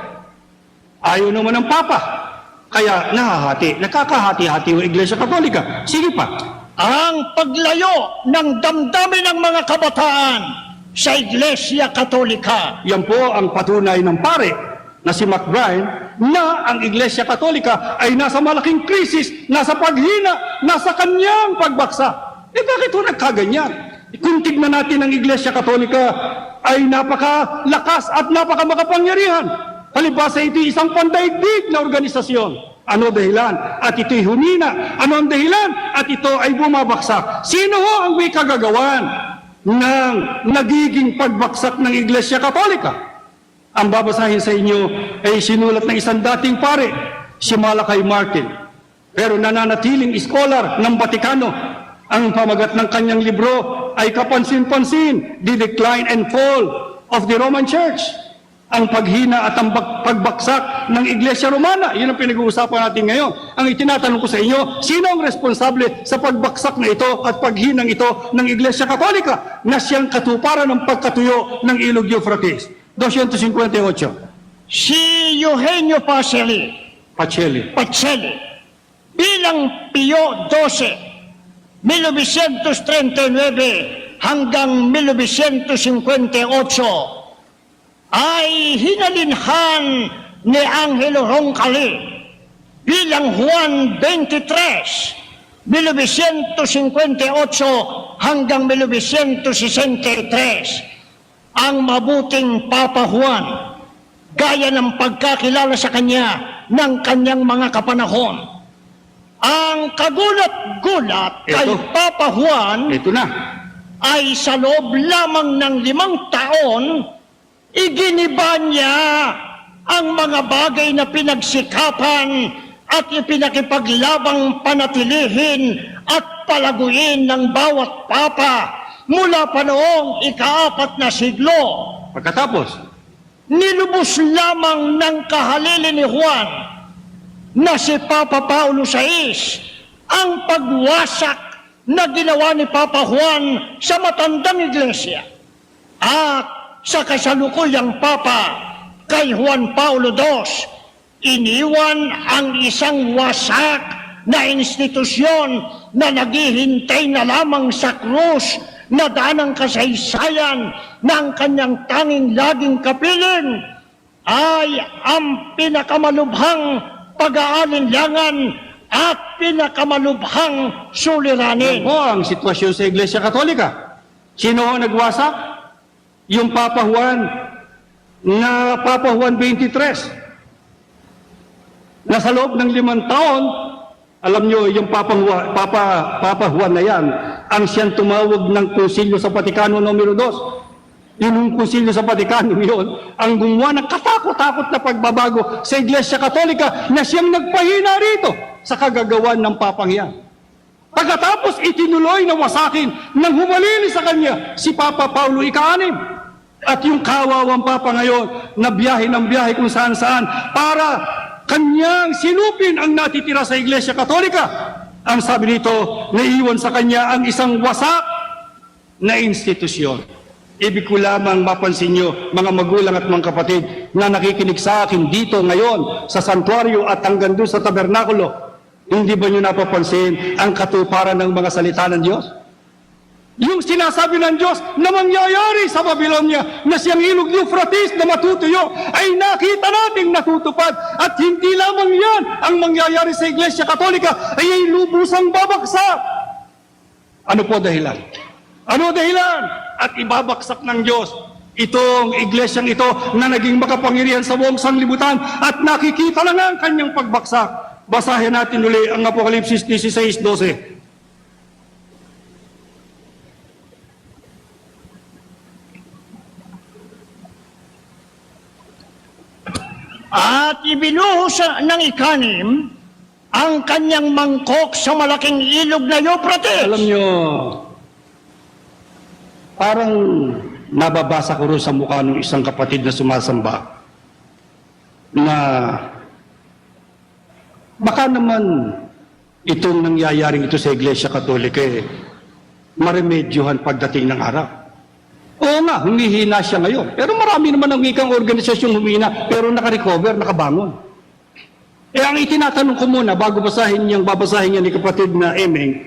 Ayaw naman ng Papa. Kaya nahahati, nakakahati-hati ang Iglesia Katolika. Sige pa. Ang paglayo ng damdamin ng mga kabataan sa Iglesia Katolika. Yan po ang patunay ng pare na si McBride na ang Iglesia Katolika ay nasa malaking krisis, nasa paghina, nasa kanyang pagbaksak. Bakit ho nagkaganyan? Kung tignan natin ang Iglesia Katolika ay napakalakas at napakamakapangyarihan. Palibhasa ito'y isang pandaigdig na organisasyon. Ano dahilan? At ito'y humina. Ano ang dahilan? At ito ay bumabaksak. Sino ho ang may kagagawan ng nagiging pagbaksak ng Iglesia Katolika? Ang babasahin sa inyo ay sinulat ng isang dating pare, si Malakay Martin. Pero nananatiling scholar ng Batikano. Ang pamagat ng kanyang libro ay kapansin-pansin, The Decline and Fall of the Roman Church. Ang paghina at ang pagbaksak ng Iglesia Romana. Yun ang pinag-uusapan natin ngayon. Ang itinatanong ko sa inyo, sino ang responsable sa pagbaksak na ito at paghinang ito ng Iglesia Katolika na siyang katuparan ng pagkatuyo ng Ilog Euphrates? 258. Si Eugenio Pacelli bilang Pio XII 1939 hanggang 1958 ay hinalinhan ni Angelo Roncalli bilang Juan 23 1958 hanggang 1963 ang mabuting Papa Juan gaya ng pagkakilala sa kanya ng kanyang mga kapanahon. Ang kagulat-gulat kay Ito. Papa Juan Ito na. ay sa loob lamang ng 5 taon, iginiba niya ang mga bagay na pinagsikapan at ipinakipaglabang panatilihin at palaguin ng bawat papa mula pa noong ika-4 na siglo. Pagkatapos, Nilubos lamang ng kahalili ni Juan na si Papa Paulo VI ang pagwasak na ginawa ni Papa Juan sa matandang iglesia. At sa kasalukuyang Papa kay Juan Paulo II, iniwan ang isang wasak na institusyon na naghihintay na lamang sa krus na daan ng kasaysayan ng kanyang tanging laging kapiling ay ang pinakamalubhang pag-aalinlangan at pinakamalubhang suliranin. yan po ang sitwasyon sa Iglesia Katolika. Sino ang nagwasak? Yung Papa Juan na Papa Juan 23. Nasa loob ng 5 taon, alam nyo, yung Papa Juan na yan, ang siyang tumawag ng Konsilyo sa Vaticano numero 2. Yung Konsilyo sa Vaticano yun, ang gumawa ng katakot-takot na pagbabago sa Iglesia Katolika na siyang nagpahina rito sa kagagawan ng Papang yan. Pagkatapos itinuloy na wasakin ng humalili sa kanya si Papa Paulo ika-6. At yung kawawang Papa ngayon na biyahe ng biyahe kung saan-saan para kanyang silupin ang natitira sa Iglesia Katolika. Ang sabi nito, naiwan sa kanya ang isang wasak na institusyon. Ibig ko lamang mapansin nyo, mga magulang at mga kapatid, na nakikinig sa akin dito ngayon sa santuario at hanggang doon sa tabernakulo. Hindi ba nyo napapansin ang katuparan ng mga salita ng Diyos? Yung sinasabi ng Diyos na mangyayari sa Babylonia na siyang ilog Euphrates na matutuyo ay nakita nating natutupad. At hindi lamang yan ang mangyayari sa Iglesia Katolika ay lubusang babaksak. Ano po dahilan? Ano dahilan? At ibabaksak ng Diyos itong iglesyang ito na naging makapangyarihan sa buong sanglibutan at nakikita na nga ang kanyang pagbaksak. Basahin natin uli ang Apokalipsis 16:12. At ibinuhos ng ikanim ang kanyang mangkok sa malaking ilog na Euphrates. Alam nyo, parang nababasa ko rin sa mukha ng isang kapatid na sumasamba na baka naman itong nangyayaring ito sa Iglesia Katolika maremedyohan pagdating ng araw. Oo nga, humihina siya ngayon. Pero marami naman ang ikang organisasyong humihina pero nakarecover, nakabangon. Ang itinatanong ko muna bago babasahin niya ni kapatid na Emeng,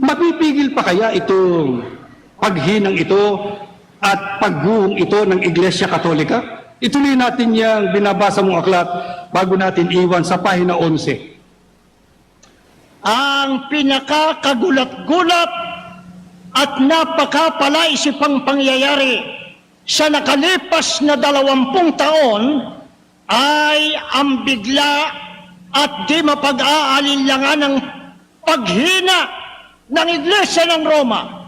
mapipigil pa kaya itong paghinang ito at pagguhong ito ng Iglesia Katolika? Ituloy natin yung binabasa mong aklat bago natin iwan sa pahina 11. Ang pinakakagulat-gulat at napakapalaisipang pangyayari sa nakalipas na 20 taon ay ang bigla at di mapag-aalinlangan ng paghina ng Iglesia ng Roma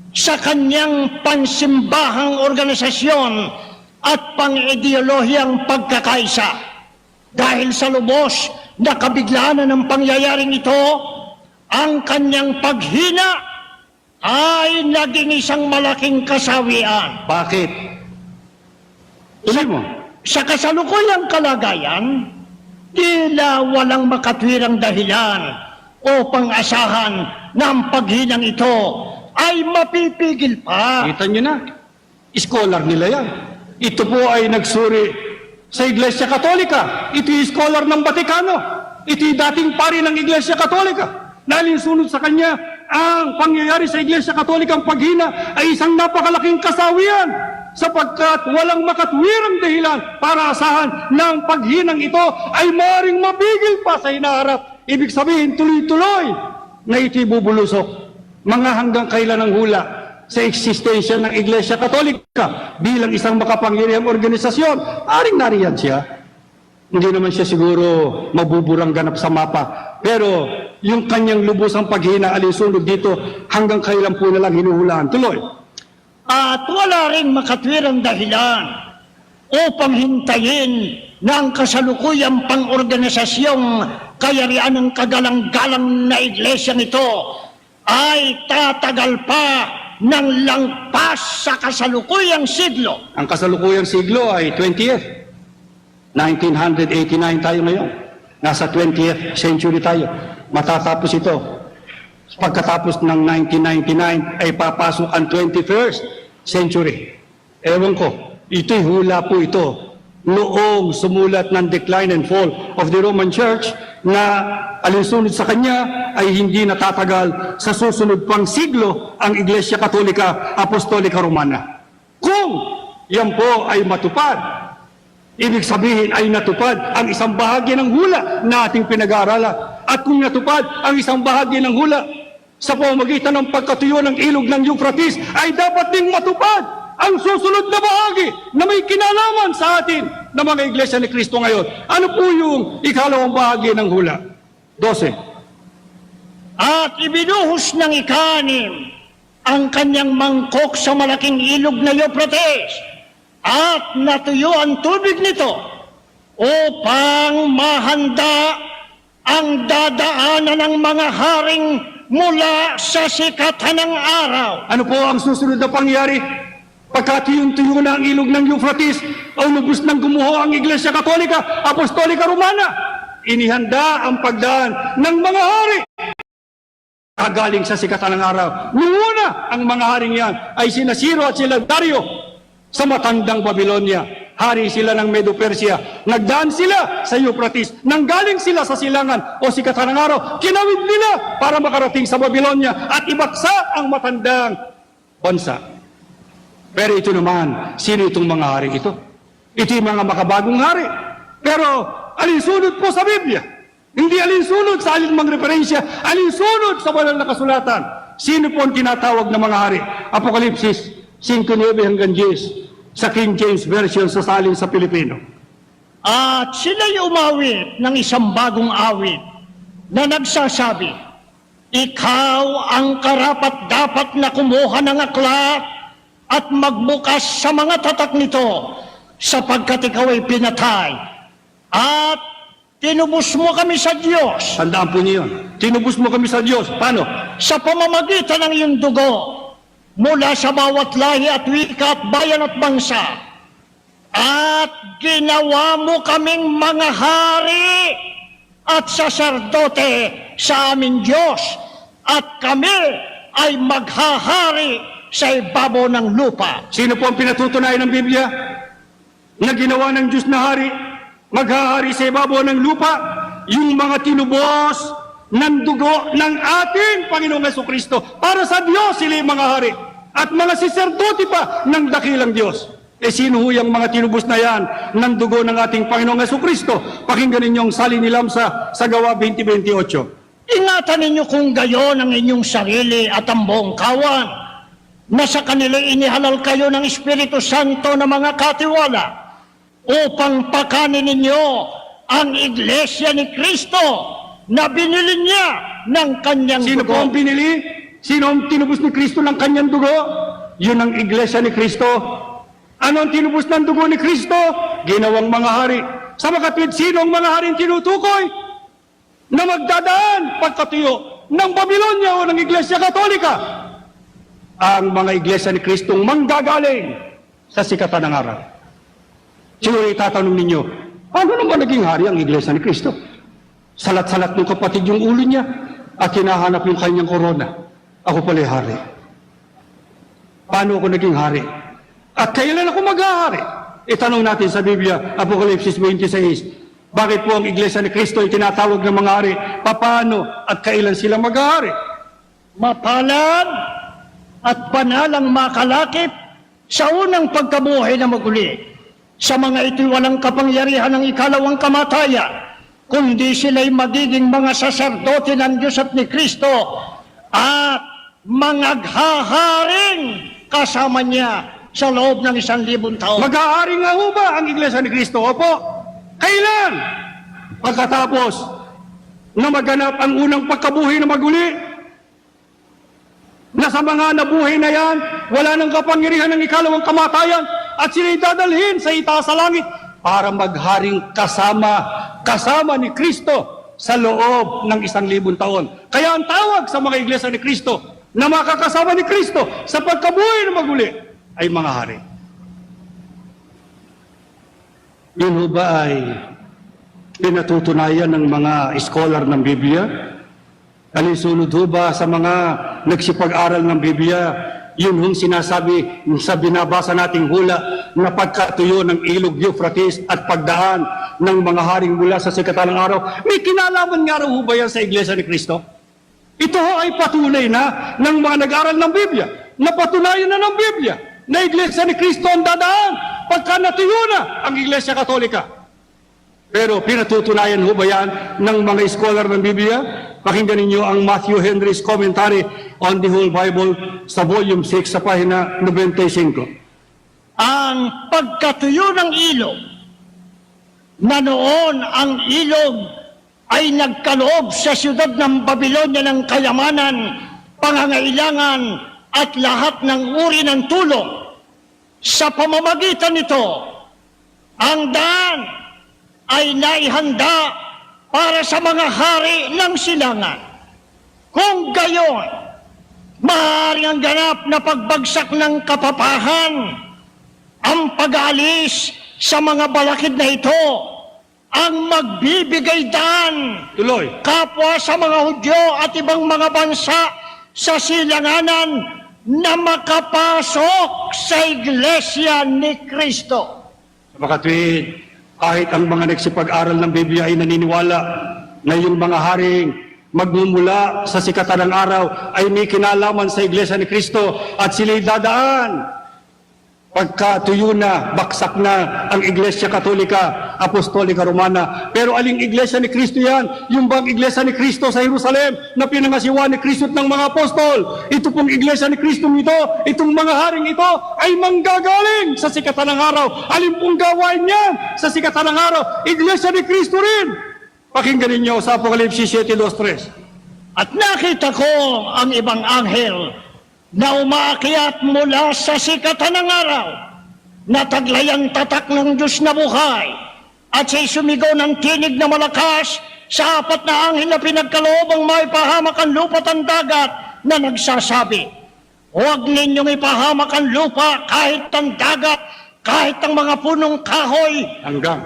sa kanyang pansimbahang organisasyon at pang-ideolohiyang pagkakaisa. Dahil sa lubos na kabiglaan ng pangyayaring ito, ang kanyang paghina ay naging isang malaking kasawian. Bakit? Tuloy mo. Sa kasalukuyang kalagayan, tila walang makatwirang dahilan o pang-asahan na ang paghinang ito ay mapipigil pa. Kita nyo na. Scholar nila yan. Ito po ay nagsuri sa Iglesia Katolika. Ito'y scholar ng Vatikano. Ito'y dating pari ng Iglesia Katolika. Nalinsunod sa kanya ang pangyayari sa Iglesia Katolika, ang paghina ay isang napakalaking kasawian sapagkat walang makatwirang dahilan para asahan na ang paghinang ito ay maaaring mapigil pa sa hinaharap. Ibig sabihin, tuloy-tuloy na ito'y bubulusok. Mga hanggang kailan ang hula sa eksistensya ng Iglesia Katolika bilang isang makapangyarihang organisasyon. Aring nariyan siya. Hindi naman siya siguro mabuburang ganap sa mapa. Pero yung kanyang lubusang paghina alinsunod dito, hanggang kailan po nalang hinuhulaan. Tuloy. At wala rin makatwirang dahilan upang hintayin na ang kasalukuyang pang-organisasyong kayarian ng kagalang-galang na iglesia nito ay tatagal pa ng langpas sa kasalukuyang siglo. Ang kasalukuyang siglo ay 20th. 1989 tayo ngayon. Nasa 20th century tayo. Matatapos ito. Pagkatapos ng 1999 ay papasok ang 21st century. Ewan ko, ito'y hula po ito noong sumulat ng Decline and Fall of the Roman Church na alinsunod sa kanya ay hindi natatagal sa susunod pang siglo ang Iglesia Katolika Apostolika Romana. Kung yan po ay matupad, ibig sabihin ay natupad ang isang bahagi ng hula na ating pinag-aaralan. At kung natupad ang isang bahagi ng hula sa pamamagitan ng pagkatuyo ng ilog ng Euphrates, ay dapat ding matupad ang susunod na bahagi na may kinalaman sa atin na mga iglesia ni Kristo ngayon. Ano po yung ikalawang bahagi ng hula? 12. At ibinuhos ng ikanim ang kanyang mangkok sa malaking ilog na Euphrates at natuyo ang tubig nito upang mahanda ang dadaanan ng mga haring mula sa sikatan ng araw. Ano po ang susunod na pangyari? Pagkatiyong-tuyo na ang ilog ng Euphrates, o lubos ng gumuho ang Iglesia Katolika, Apostolika Romana, inihanda ang pagdaan ng mga hari Galing sa sikatan ng araw. Nung una, ang mga haring yan ay sina Ciro at sila Dario sa matandang Babylonia. Hari sila ng Medo-Persia. Nagdaan sila sa Euphrates. Nanggaling sila sa silangan o sikatan ng araw. Kinawid nila para makarating sa Babylonia at ibaksa ang matandang bansa. Pero ito naman, sino itong mga hari ito? Ito yung mga makabagong hari. Pero alinsunod po sa Biblia. Hindi alinsunod sa alinmang referensya, alinsunod sa banal na kasulatan. Sino po ang tinatawag na mga hari? Apokalipsis 5:9 hanggang 10 sa King James Version sa salin sa Pilipino. At sila'y umawit ng isang bagong awit na nagsasabi, ikaw ang karapat-dapat na kumuha ng aklat at magbukas sa mga tatak nito sapagkat ikaw ay pinatay at tinubos mo kami sa Diyos Tandaan po niyo yun. Tinubos mo kami sa Diyos. Paano? sa pamamagitan ng iyong dugo mula sa bawat lahi at wika at bayan at bangsa. At ginawa mo kaming mga hari at saserdote sa aming Diyos. At kami ay maghahari sa ibabaw ng lupa. Sino po ang pinatutunayan ng Biblia? Na ginawa ng Diyos na hari, maghahari sa ibabaw ng lupa, yung mga tinubos ng dugo ng ating Panginoong Jesucristo. Para sa Diyos sila yung mga hari. At mga saserdote pa ng dakilang Diyos. E sino ho yung mga tinubos na yan ng dugo ng ating Panginoong Jesucristo? Pakinggan ninyong salin ni Lamsa sa Gawa 20:28. Ingatan ninyo kung gayon ang inyong sarili at ang buong kawan, na sa kanila inihalal kayo ng Espiritu Santo na mga katiwala, upang pakanin ninyo ang Iglesia ni Kristo na binili niya ng kanyang Sino po ang dugo. pinili? Sino ang tinubos ni Kristo ng kanyang dugo? Yun ang Iglesia ni Kristo. Ano ang tinubos ng dugo ni Kristo? Ginawang mga hari. Sa makatwid, sino ang mga haring tinutukoy na magdadaan pagkatuyo ng Babylonia o ng Iglesia Katolika? Ang mga Iglesia ni Kristong manggagaling sa sikatan ng araw. Siguro itatanong ninyo, paano naman naging hari ang Iglesia ni Kristo? Salat-salat ng kapatid yung ulo niya at hinahanap yung kanyang korona. Ako pala hari. Paano ako naging hari? At kailan ako maghahari? Itanong natin sa Biblia, Apokalipsis 26. Bakit po ang Iglesia ni Kristo ay tinatawag ng mga hari? Paano at kailan sila maghahari? Mapalad at banalang makalakip sa unang pagkabuhay na maguli. Sa mga ito'y walang kapangyarihan ng ikalawang kamatayan, kundi sila'y magiging mga saserdote ng Diyos at ni Kristo at mangaghaharing kasama niya sa loob ng 1,000 taon. Maghahari nga ho ba ang Iglesia ni Kristo? Opo. Kailan? Pagkatapos na maganap ang unang pagkabuhay na maguli, na sa mga nabuhay na yan, wala nang kapangyarihan ng ikalawang kamatayan at sila'y dadalhin sa itaas sa langit para magharing kasama ni Kristo sa loob ng 1,000 taon. Kaya ang tawag sa mga Iglesia ni Kristo na makakasama ni Kristo sa pagkabuhay na maguli ay mga hari. Yun ho ba ay pinatutunayan ng mga scholar ng Biblia? Alinsunod ho ba sa mga nagsipag-aral ng Biblia? Yun hong sinasabi sa binabasa nating hula na pagkatuyo ng ilog Euphrates at pagdaan ng mga haring mula sa sikatalang araw. May kinalaman nga raw ho ba yan sa Iglesia ni Kristo? Ito ho ay patunay na ng mga nag-aral ng Biblia, na patunayan na ng Biblia na Iglesia ni Kristo ang dadaan pagka natuyo na ang Iglesia Katolika. Pero pinatutunayan ho ba yan ng mga scholar ng Biblia? Pakinggan ninyo ang Matthew Henry's Commentary on the Whole Bible sa volume 6 sa pahina 95. Ang pagkatuyo ng ilog, na noon ang ilog ay nagkaloob sa siyudad ng Babylonia ng kayamanan, pangangailangan at lahat ng uri ng tulong. Sa pamamagitan nito, ang daan ay naihanda para sa mga hari ng silangan. Kung gayon, maaaring ang ganap na pagbagsak ng kapapahan, ang pag-aalis sa mga balakid na ito, ang magbibigay daan Tuloy. kapwa sa mga Hudyo at ibang mga bansa sa silanganan na makapasok sa Iglesia ni Kristo. Sa makatwid, kahit ang mga nagsipag-aral ng Biblia ay naniniwala na yung mga haring magmumula sa sikatan ng araw ay may kinalaman sa Iglesia ni Kristo at sila'y dadaan. Pagka tuyo na, baksak na ang Iglesia Katolika, Apostolika Romana. Pero aling Iglesia ni Kristo yan? Yung bang Iglesia ni Kristo sa Jerusalem na pinangasiwa ni Kristo at ng mga apostol? Ito pong Iglesia ni Kristo ito, itong mga haring ito ay manggagaling sa sikatan ng araw. Alin pong gawain niyan sa sikatan ng araw? Iglesia ni Kristo rin. Pakinggan ninyo sa Apokalipsis 7:2-3. At nakita ko ang ibang anghel na umaakyat mula sa sikatan ng araw, na taglay ang tatak ng Diyos na buhay, at siya'y sumigaw ng tinig na malakas sa apat na anghel na pinagkaloob ang maipahamak ang lupa at ang dagat, na nagsasabi, huwag ninyong ipahamak ang lupa kahit ang dagat, kahit ang mga punong kahoy, hanggang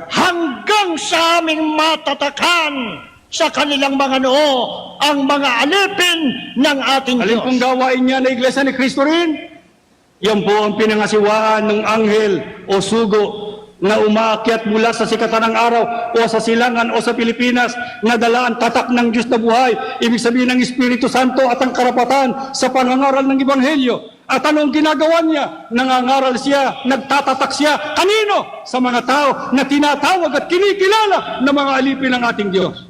sa aming matatakan sa kanilang mga noo ang mga alipin ng ating Alin Diyos. pong gawain niya na Iglesia ni Kristo rin? Yan po ang pinangasiwaan ng anghel o sugo na umaakyat mula sa sikatan ng araw o sa silangan o sa Pilipinas na dala ang tatak ng Diyos na buhay. Ibig sabihin ng Espiritu Santo at ang karapatan sa pangangaral ng Ebanghelyo. At anong ginagawa niya? Nangangaral siya, nagtatatak siya. Kanino? Sa mga tao na tinatawag at kinikilala ng mga alipin ng ating Diyos.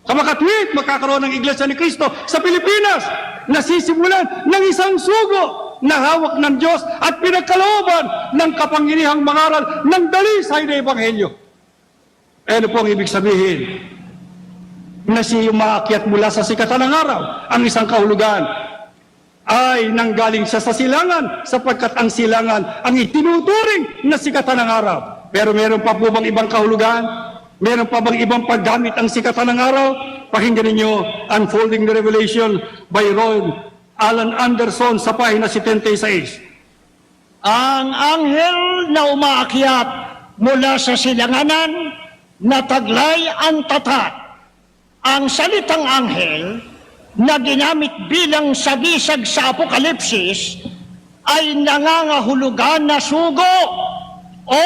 Sa makatwid, magkakaroon ng Iglesia ni Kristo sa Pilipinas na sisimulan ng isang sugo na hawak ng Diyos at pinagkalooban ng kapangyarihang mangaral ng dalisay na Ebanghelyo. Ano po ang ibig sabihin? Na siya umaakyat mula sa sikatan ng araw, ang isang kahulugan ay nanggaling siya sa silangan sapagkat ang silangan ang itinuturing na sikatan ng araw. Pero meron pa po bang ibang kahulugan? Meron pa bang ibang paggamit ang sikatan ng araw? Pakinggan ninyo Unfolding the Revelation by Ron Alan Anderson sa pahina 76. Ang anghel na umaakyat mula sa silanganan na taglay ang tatak. Ang salitang anghel na ginamit bilang sagisag sa Apokalipsis ay nangangahulugan na sugo o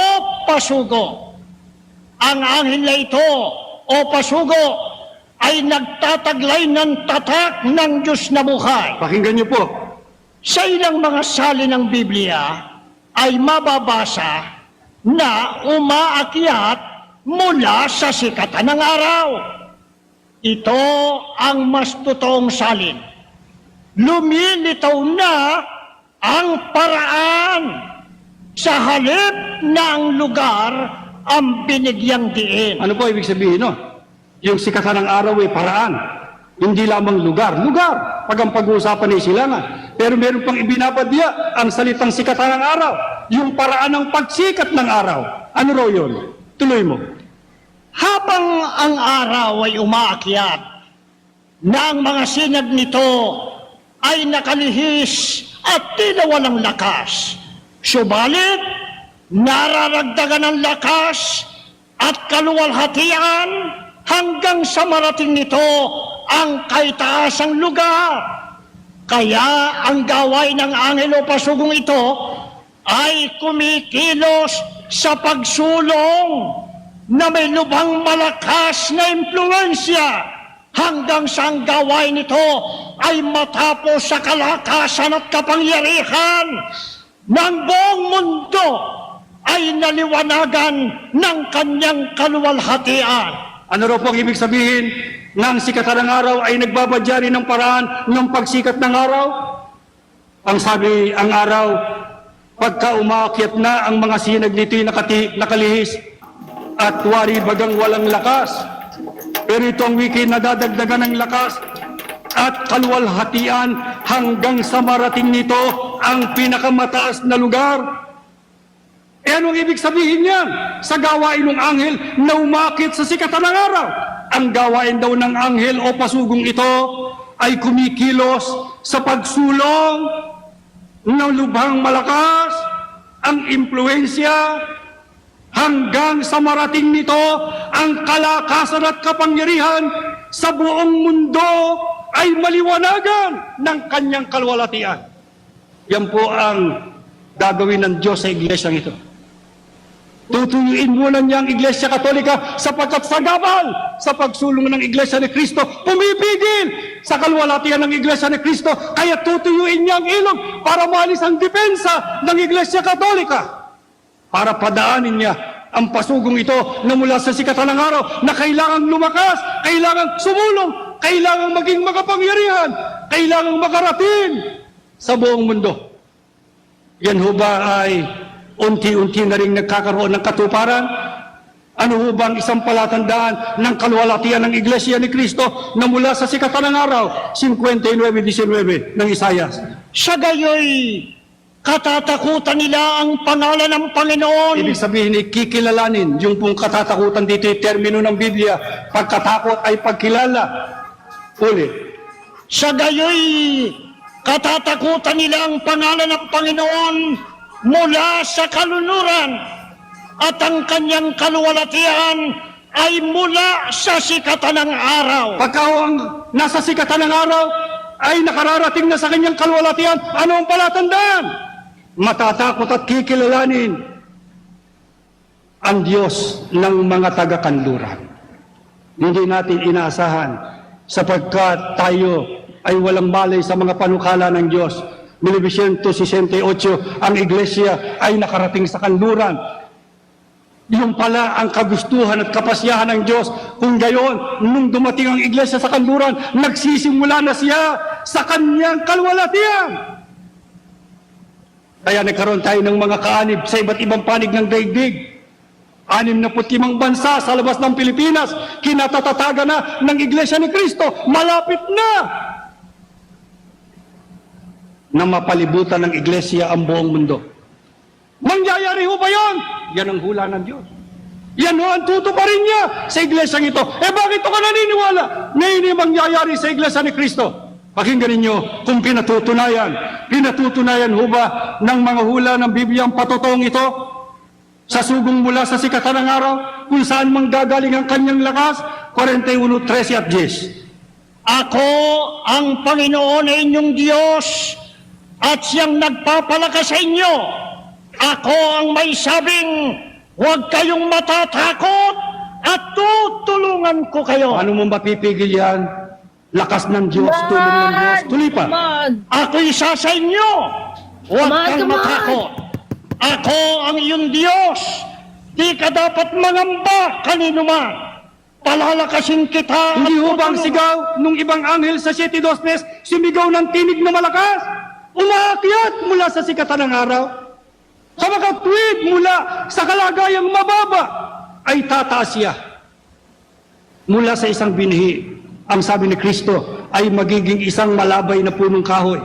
pasugo. Ang anghel na ito o pasugo ay nagtataglay ng tatak ng Diyos na buhay. Pakinggan niyo po. Sa ilang mga salin ng Biblia ay mababasa na umaakyat mula sa sikatan ng araw. Ito ang mas totoong salin. Lumilitaw na ang paraan sa halip na ang lugar ang binigyang diin. Ano po ibig sabihin, no? Yung sikatan ng araw ay paraan. Hindi lamang lugar. Lugar, pag ang pag-uusapan ay silangan. Pero meron pang ibinabadya ang salitang sikatan ng araw. Yung paraan ng pagsikat ng araw. Ano raw yun? Tuloy mo. Habang ang araw ay umaakyat, na ang mga sinag nito ay nakalihis at tila walang lakas. Subalit, nararagdagan ng lakas at kaluwalhatian hanggang sa marating nito ang kaitaasang lugar. Kaya ang gawain ng anghel o pasugong ito ay kumikilos sa pagsulong na may lubhang malakas na impluensya hanggang sa ang gawain nito ay matapos sa kalakasan at kapangyarihan ng buong mundo ay naliwanagan ng kanyang kaluwalhatian. Ano raw po ang ibig sabihin na ang sikatan ng araw ay nagbabadya rin ng paraan ng pagsikat ng araw? Ang sabi, ang araw, pagka umaakyat na ang mga sinag nito'y nakalihis at wari bagang walang lakas. Pero ito ang wiki nadadagdagan ng lakas at kaluwalhatian hanggang sa marating nito ang pinakamataas na lugar. E anong ibig sabihin niyan? Sa gawain ng anghel na umakit sa sikatan ng araw. Ang gawain daw ng anghel o pasugong ito ay kumikilos sa pagsulong ng lubhang malakas, ang impluensya, hanggang sa marating nito ang kalakasan at kapangyarihan sa buong mundo ay maliwanagan ng kanyang kalwalatian. Yan po ang gagawin ng Diyos sa iglesyang ito. Tutuyuin muna niya ang Iglesia Katolika sapagkat sagabal sa pagsulong ng Iglesia ni Cristo, pumipigil sa kalwalatian ng Iglesia ni Cristo, kaya tutuyuin niya ang ilog para maalis ang depensa ng Iglesia Katolika. Para padaanin niya ang pasugong ito na mula sa sikatan ng araw na kailangang lumakas, kailangang sumulong, kailangang maging makapangyarihan, kailangang makarating sa buong mundo. Yan ho ba ay unti-unti na rin nagkakaroon ng katuparan? Ano ho ba ang isang palatandaan ng kalwalatian ng Iglesia ni Cristo na mula sa sikatan ng araw? 59:19 ng Isayas. Sa gayoy, katatakutan nila ang pangalan ng Panginoon. Ibig sabihin, kikilalanin. Yung pong katatakutan dito, yung termino ng Biblia, pagkatakot ay pagkilala. Ulit. Sa gayoy, katatakutan nila ang pangalan ng Panginoon mula sa kalunuran, at ang kanyang kaluwalhatian ay mula sa sikatan ng araw. Pagka ang nasa sikatan ng araw ay nakararating na sa kanyang kalwalatian, ano ang palatandaan? Matatakot at kikilalanin ang Diyos ng mga taga-kanluran. Hindi natin inaasahan sapagkat tayo ay walang malay sa mga panukala ng Diyos. 1968, ang iglesia ay nakarating sa kanluran. Yung pala ang kagustuhan at kapasyahan ng Diyos. Kung gayon, nung dumating ang iglesia sa kanluran, nagsisimula na siya sa kanyang kalwalatian. Kaya nagkaroon tayo ng mga kaanib sa iba't ibang panig ng daigdig. 65 bansa sa labas ng Pilipinas, kinatatataga na ng Iglesia ni Cristo. Malapit na mapalibutan ng Iglesia ang buong mundo. Mangyayari ho ba yun? Yan ang hula ng Diyos. Yan ho ang tutuparin niya sa Iglesia ito. Bakit ka naniniwala na hindi mangyayari sa Iglesia ni Cristo? Pakinggan ninyo kung pinatutunayan ho ba ng mga hula ng Biblia ang patotoong ito? Sa sugong mula sa sikatan ng araw, kung saan manggagaling ang kanyang lakas, 41:13 at 10. Ako ang Panginoon na inyong Diyos, at siyang nagpapalakas sa inyo. Ako ang may sabing, huwag kayong matatakot at tutulungan ko kayo. Ano mo mapipigil yan? Lakas ng Diyos, tulong ng Diyos. Tuloy pa. Ako isa sa inyo, huwag kang matakot. Ako ang iyong Diyos, di ka dapat mangamba kanino man. Palalakasin kita. Hindi ho ba ang sigaw nung ibang anghel sa 7:2 sumigaw ng tinig na malakas? Umaakyat mula sa sikatan ng araw. Sa makatwid mula sa kalagayang mababa ay tataas siya. Mula sa isang binhi, ang sabi ni Kristo ay magiging isang malabay na punong kahoy.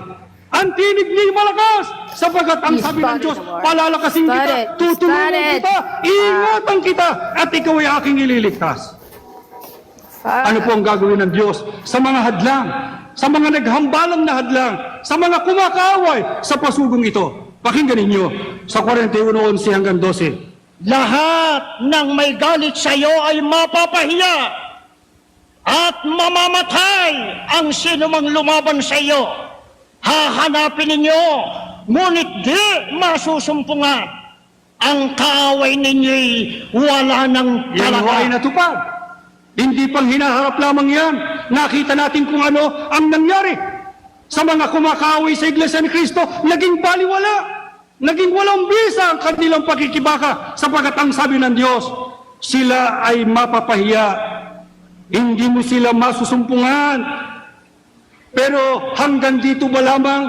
Ang tinig niya malakas, sapagkat ang sabi ng Diyos, palalakasin kita, tutulungan kita, ingatan kita, at ikaw ay aking ililigtas. Ano po ang gagawin ng Diyos sa mga hadlang, sa mga naghambalang na hadlang, sa mga kumakaaway sa pasugong ito? Pakinggan ninyo sa 41:11 hanggang 12. Lahat ng may galit sa iyo ay mapapahiya at mamamatay ang sinumang lumaban sa iyo. Hahanapin ninyo, ngunit di masusumpungan. Ang kaaway ninyo'y wala ng Yan ho ay talaga. natupad. Hindi pang hinaharap lamang yan. Nakita natin kung ano ang nangyari. Sa mga kumakaaway sa Iglesia ni Cristo, naging baliwala. Naging walang bisa ang kanilang pakikibaka sapagkat ang sabi ng Diyos, sila ay mapapahiya. Hindi mo sila masusumpungan. Pero hanggang dito ba lamang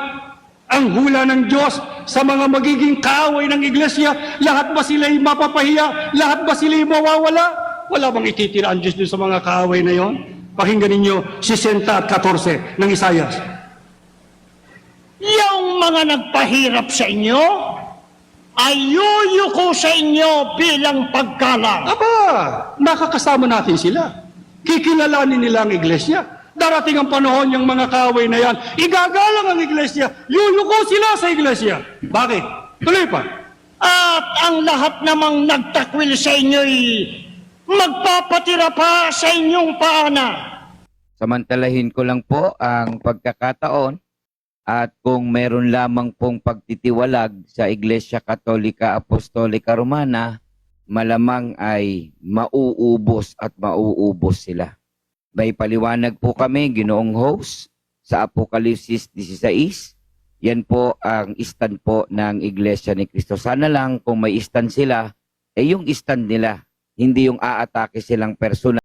ang hula ng Diyos sa mga magiging kaaway ng Iglesia? Lahat ba sila ay mapapahiya? Lahat ba sila ay mawawala? Wala bang ititira ang Diyos dun sa mga kaaway na yon? Pakinggan ninyo 60:14 ng Isayas. Yung mga nagpahirap sa inyo, ay yuyuko sa inyo bilang pagkalang. Aba, makakasama natin sila. Kikilalanin nila ang Iglesia. Darating ang panahon yung mga kaaway na yan, igagalang ang Iglesia, yuyuko sila sa Iglesia. Bakit? Tuloy pa. At ang lahat namang nagtakwil sa inyo'y magpapatira pa sa inyong paana. Samantalahin ko lang po ang pagkakataon at kung meron lamang pong pagtitiwalag sa Iglesia Katolika Apostolika Romana, malamang ay mauubos at mauubos sila. May paliwanag po kami, Ginoong Host, sa Apokalipsis 16. Yan po ang stand po ng Iglesia ni Cristo. Sana lang kung may stand sila, yung stand nila, hindi yung aatake silang personal.